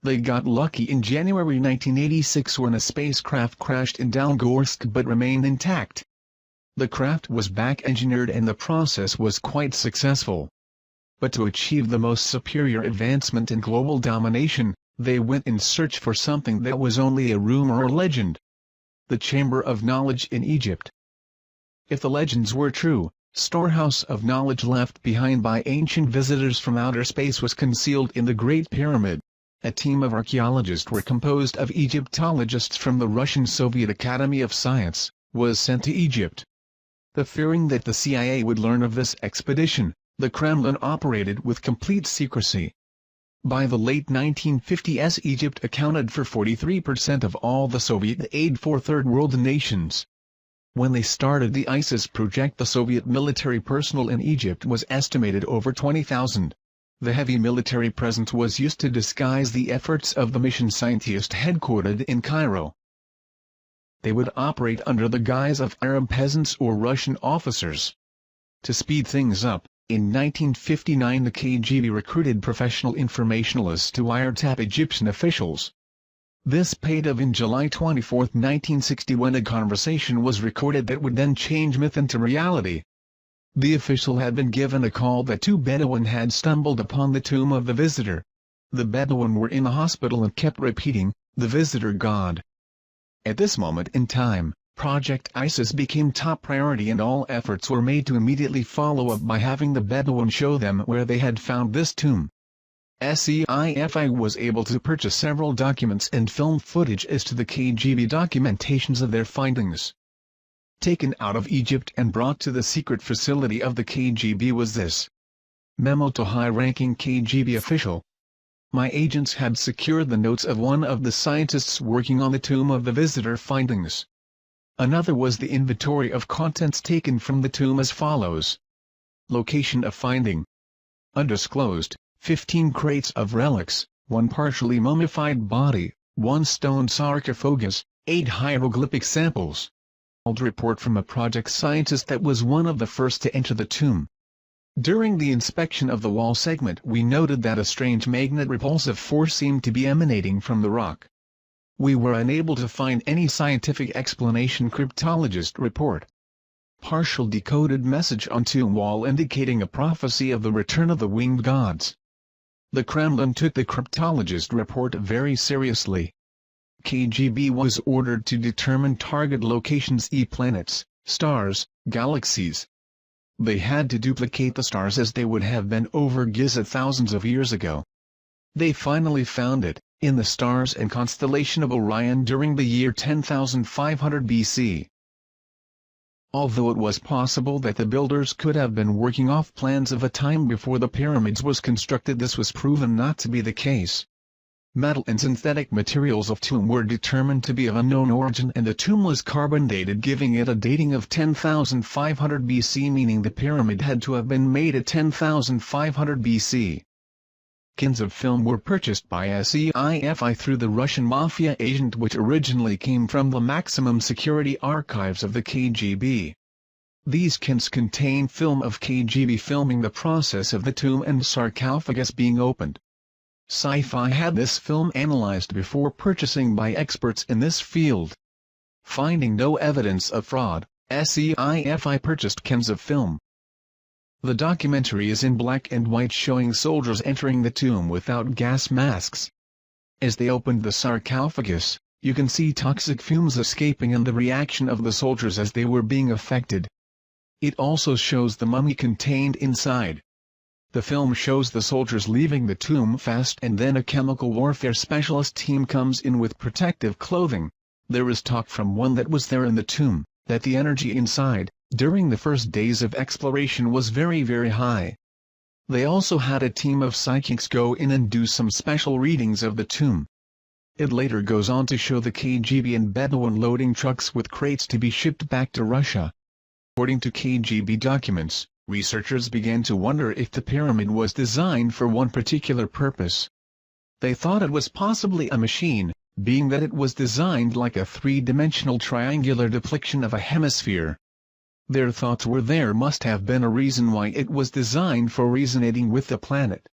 They got lucky in January 1986 when a spacecraft crashed in Downegorsk but remained intact. The craft was back-engineered and the process was quite successful. But to achieve the most superior advancement in global domination, they went in search for something that was only a rumor or legend. The Chamber of Knowledge in Egypt. If the legends were true, storehouse of knowledge left behind by ancient visitors from outer space was concealed in the Great Pyramid. A team of archaeologists were composed of Egyptologists from the Russian Soviet Academy of Science, was sent to Egypt. The fearing that the CIA would learn of this expedition, the Kremlin operated with complete secrecy. By the late 1950s, Egypt accounted for 43% of all the Soviet aid for Third World nations. When they started the ISIS project, the Soviet military personnel in Egypt was estimated over 20,000. The heavy military presence was used to disguise the efforts of the mission scientists headquartered in Cairo. They would operate under the guise of Arab peasants or Russian officers. To speed things up, in 1959 the KGB recruited professional informationalists to wiretap Egyptian officials. This paid off in July 24, 1960, when a conversation was recorded that would then change myth into reality. The official had been given a call that two Bedouin had stumbled upon the tomb of the visitor. The Bedouin were in the hospital and kept repeating, "The visitor God." At this moment in time, Project ISIS became top priority and all efforts were made to immediately follow up by having the Bedouin show them where they had found this tomb. SEIFI was able to purchase several documents and film footage as to the KGB documentations of their findings. Taken out of Egypt and brought to the secret facility of the KGB was this memo to high-ranking KGB official. My agents had secured the notes of one of the scientists working on the tomb of the visitor findings. Another was the inventory of contents taken from the tomb as follows. Location of finding. Undisclosed, 15 crates of relics, 1 partially mummified body, 1 stone sarcophagus, 8 hieroglyphic samples. Old report from a project scientist that was one of the first to enter the tomb. During the inspection of the wall segment, we noted that a strange magnet-repulsive force seemed to be emanating from the rock. We were unable to find any scientific explanation. Cryptologist report. Partial decoded message on tomb wall indicating a prophecy of the return of the winged gods. The Kremlin took the cryptologist report very seriously. KGB was ordered to determine target locations: planets, stars, galaxies. They had to duplicate the stars as they would have been over Giza thousands of years ago. They finally found it, in the stars and constellation of Orion during the year 10,500 BC. Although it was possible that the builders could have been working off plans of a time before the pyramids was constructed, this was proven not to be the case. Metal and synthetic materials of tomb were determined to be of unknown origin, and the tomb was carbon dated, giving it a dating of 10,500 BC, meaning the pyramid had to have been made at 10,500 BC. Cans of film were purchased by SEIFI through the Russian mafia agent, which originally came from the maximum security archives of the KGB. These cans contain film of KGB filming the process of the tomb and sarcophagus being opened. Sci-Fi had this film analyzed before purchasing by experts in this field. Finding no evidence of fraud, SEIFI purchased cans of film. The documentary is in black and white, showing soldiers entering the tomb without gas masks. As they opened the sarcophagus, you can see toxic fumes escaping and the reaction of the soldiers as they were being affected. It also shows the mummy contained inside. The film shows the soldiers leaving the tomb fast, and then a chemical warfare specialist team comes in with protective clothing. There is talk from one that was there in the tomb, that the energy inside, during the first days of exploration, was very high. They also had a team of psychics go in and do some special readings of the tomb. It later goes on to show the KGB and Bedouin loading trucks with crates to be shipped back to Russia. According to KGB documents, researchers began to wonder if the pyramid was designed for one particular purpose. They thought it was possibly a machine, being that it was designed like a three-dimensional triangular depiction of a hemisphere. Their thoughts were there must have been a reason why it was designed for resonating with the planet.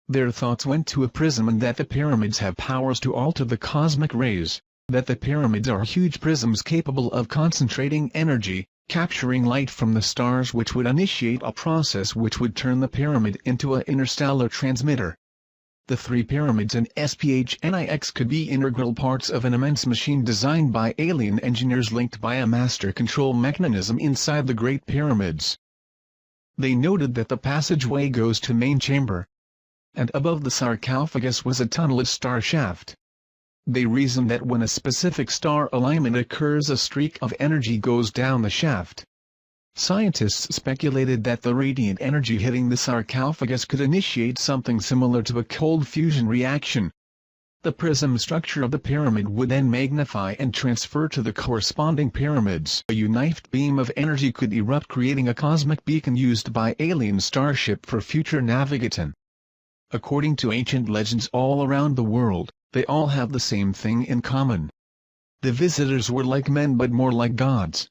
Their thoughts went to a prism and that the pyramids have powers to alter the cosmic rays, that the pyramids are huge prisms capable of concentrating energy, capturing light from the stars which would initiate a process which would turn the pyramid into an interstellar transmitter. The three pyramids and SPHNIX could be integral parts of an immense machine designed by alien engineers linked by a master control mechanism inside the Great Pyramids. They noted that the passageway goes to main chamber, and above the sarcophagus was a tunnelless star shaft. They reasoned that when a specific star alignment occurs, a streak of energy goes down the shaft. Scientists speculated that the radiant energy hitting the sarcophagus could initiate something similar to a cold fusion reaction. The prism structure of the pyramid would then magnify and transfer to the corresponding pyramids. A united beam of energy could erupt, creating a cosmic beacon used by alien starship for future navigation. According to ancient legends all around the world, they all have the same thing in common. The visitors were like men but more like gods.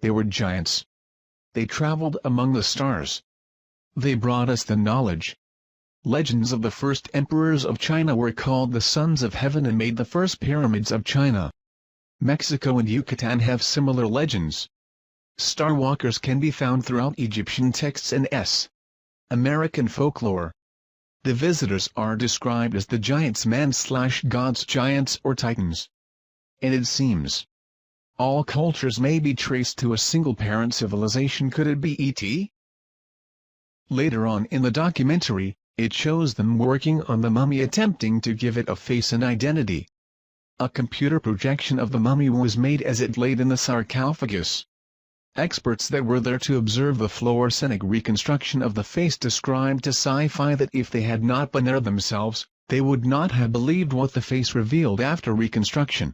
They were giants. They traveled among the stars. They brought us the knowledge. Legends of the first emperors of China were called the Sons of Heaven and made the first pyramids of China. Mexico and Yucatan have similar legends. Star walkers can be found throughout Egyptian texts and American folklore. The visitors are described as the giants, man/gods, giants or titans. And it seems all cultures may be traced to a single parent civilization. Could it be ET? Later on in the documentary, it shows them working on the mummy, attempting to give it a face and identity. A computer projection of the mummy was made as it laid in the sarcophagus. Experts that were there to observe the fluorescent reconstruction of the face described to Sci-Fi that if they had not been there themselves, they would not have believed what the face revealed after reconstruction.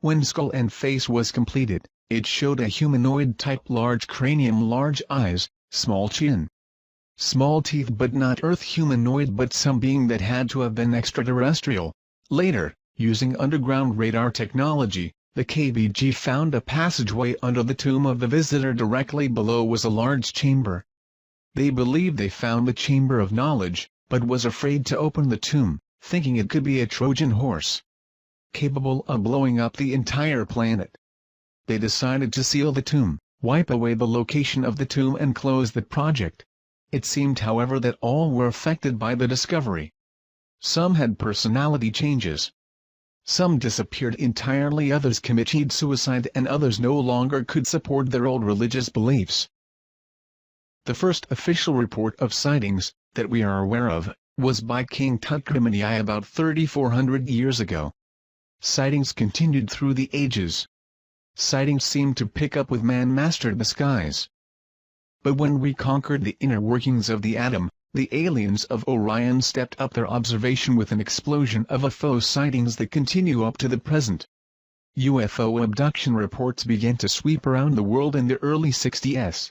When skull and face was completed, it showed a humanoid type: large cranium, large eyes, small chin, small teeth, but not Earth humanoid, but some being that had to have been extraterrestrial. Later, using underground radar technology, the KBG found a passageway under the tomb of the visitor. Directly below was a large chamber. They believed they found the chamber of knowledge, but was afraid to open the tomb, thinking it could be a Trojan horse, capable of blowing up the entire planet. They decided to seal the tomb, wipe away the location of the tomb and close the project. It seemed, however, that all were affected by the discovery. Some had personality changes. Some disappeared entirely, others committed suicide, and others no longer could support their old religious beliefs. The first official report of sightings, that we are aware of, was by King Tutkremeni about 3,400 years ago. Sightings continued through the ages. Sightings seemed to pick up with man mastered the skies. But when we conquered the inner workings of the atom, the aliens of Orion stepped up their observation with an explosion of UFO sightings that continue up to the present. UFO abduction reports began to sweep around the world in the early 60s.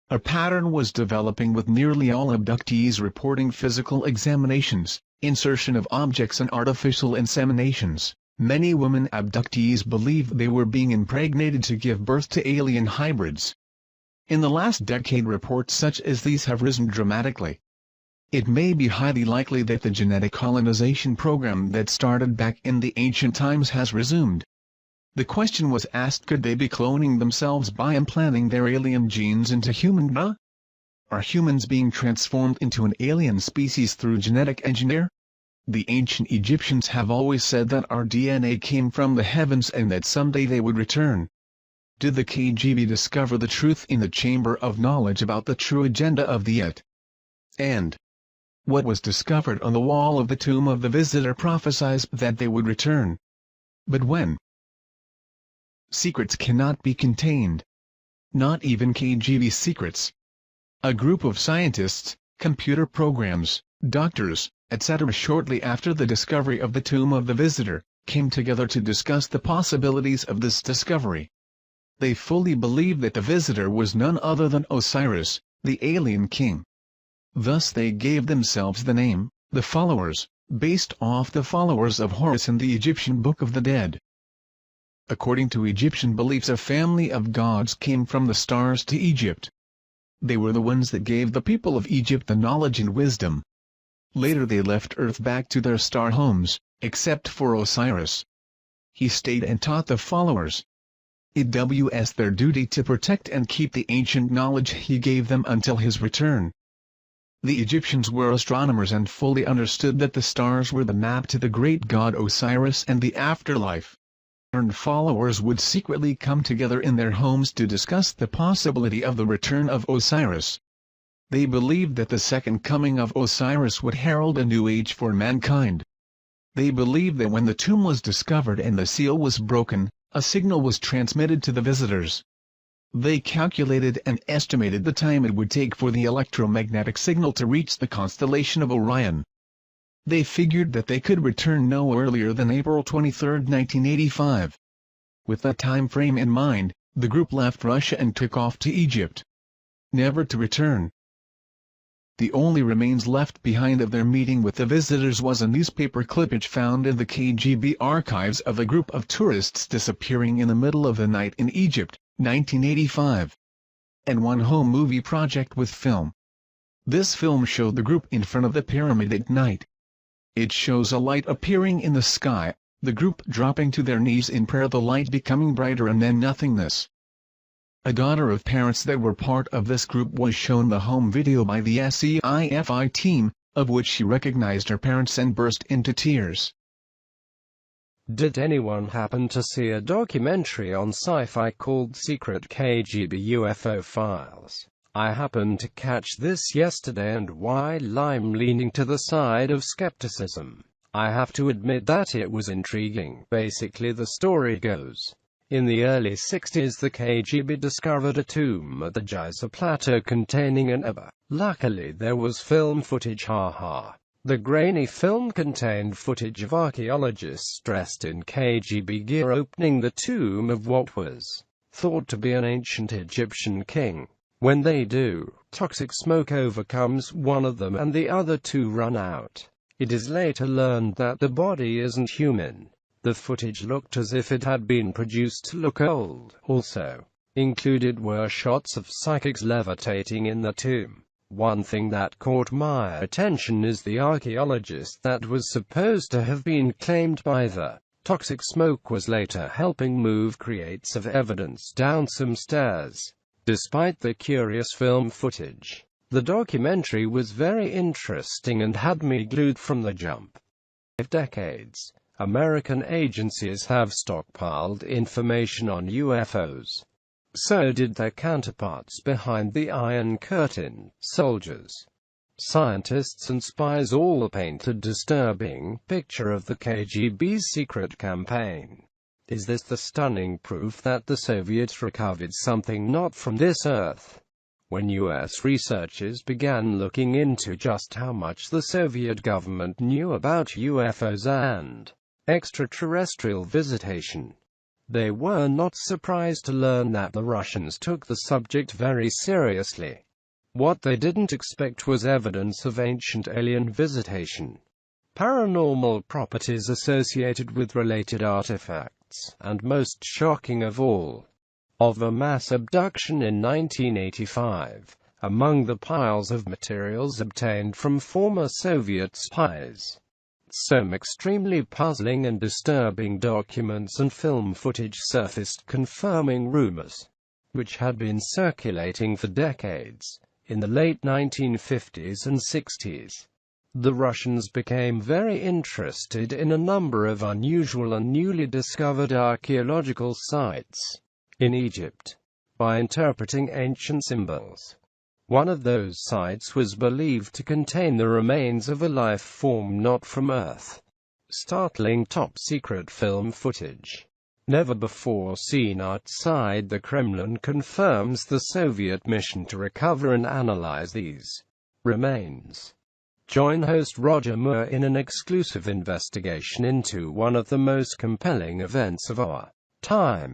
A pattern was developing, with nearly all abductees reporting physical examinations, insertion of objects and artificial inseminations. Many women abductees believed they were being impregnated to give birth to alien hybrids. In the last decade, reports such as these have risen dramatically. It may be highly likely that the genetic colonization program that started back in the ancient times has resumed. The question was asked, could they be cloning themselves by implanting their alien genes into human? Are humans being transformed into an alien species through genetic engineer? The ancient Egyptians have always said that our DNA came from the heavens and that someday they would return. Did the KGB discover the truth in the chamber of knowledge about the true agenda of the ET? And what was discovered on the wall of the tomb of the visitor prophesies that they would return. But when? Secrets cannot be contained. Not even KGB secrets. A group of scientists, computer programs, doctors, etc., shortly after the discovery of the tomb of the visitor, came together to discuss the possibilities of this discovery. They fully believed that the visitor was none other than Osiris, the alien king. Thus they gave themselves the name, the Followers, based off the followers of Horus in the Egyptian Book of the Dead. According to Egyptian beliefs, a family of gods came from the stars to Egypt. They were the ones that gave the people of Egypt the knowledge and wisdom. Later they left Earth back to their star homes, except for Osiris. He stayed and taught the followers. It was their duty to protect and keep the ancient knowledge he gave them until his return. The Egyptians were astronomers and fully understood that the stars were the map to the great god Osiris and the afterlife. And followers would secretly come together in their homes to discuss the possibility of the return of Osiris. They believed that the second coming of Osiris would herald a new age for mankind. They believed that when the tomb was discovered and the seal was broken, a signal was transmitted to the visitors. They calculated and estimated the time it would take for the electromagnetic signal to reach the constellation of Orion. They figured that they could return no earlier than April 23, 1985. With that time frame in mind, the group left Russia and took off to Egypt, never to return. The only remains left behind of their meeting with the visitors was a newspaper clippage found in the KGB archives of a group of tourists disappearing in the middle of the night in Egypt, 1985. And one home movie project with film. This film showed the group in front of the pyramid at night. It shows a light appearing in the sky, the group dropping to their knees in prayer, the light becoming brighter and then nothingness. A daughter of parents that were part of this group was shown the home video by the SCIFI team, of which she recognized her parents and burst into tears. Did anyone happen to see a documentary on Sci-Fi called Secret KGB UFO Files? I happened to catch this yesterday, and while I'm leaning to the side of skepticism, I have to admit that it was intriguing. Basically, the story goes, in the early 60s the KGB discovered a tomb at the Giza Plateau containing an EBA. Luckily there was film footage, haha. The grainy film contained footage of archaeologists dressed in KGB gear opening the tomb of what was thought to be an ancient Egyptian king. When they do, toxic smoke overcomes one of them and the other two run out. It is later learned that the body isn't human. The footage looked as if it had been produced to look old. Also included were shots of psychics levitating in the tomb. One thing that caught my attention is the archaeologist that was supposed to have been claimed by the toxic smoke was later helping move crates of evidence down some stairs. Despite the curious film footage, the documentary was very interesting and had me glued from the jump. 5 decades. American agencies have stockpiled information on UFOs. So did their counterparts behind the Iron Curtain. Soldiers, scientists and spies all paint a disturbing picture of the KGB's secret campaign. Is this the stunning proof that the Soviets recovered something not from this earth? When US researchers began looking into just how much the Soviet government knew about UFOs and extraterrestrial visitation, they were not surprised to learn that the Russians took the subject very seriously. What they didn't expect was evidence of ancient alien visitation, paranormal properties associated with related artifacts, and most shocking of all, of a mass abduction in 1985, among the piles of materials obtained from former Soviet spies. Some extremely puzzling and disturbing documents and film footage surfaced confirming rumors, which had been circulating for decades. In the late 1950s and 60s, the Russians became very interested in a number of unusual and newly discovered archaeological sites in Egypt by interpreting ancient symbols. One of those sites was believed to contain the remains of a life form not from Earth. Startling top-secret film footage, never before seen outside the Kremlin, confirms the Soviet mission to recover and analyze these remains. Join host Roger Moore in an exclusive investigation into one of the most compelling events of our time.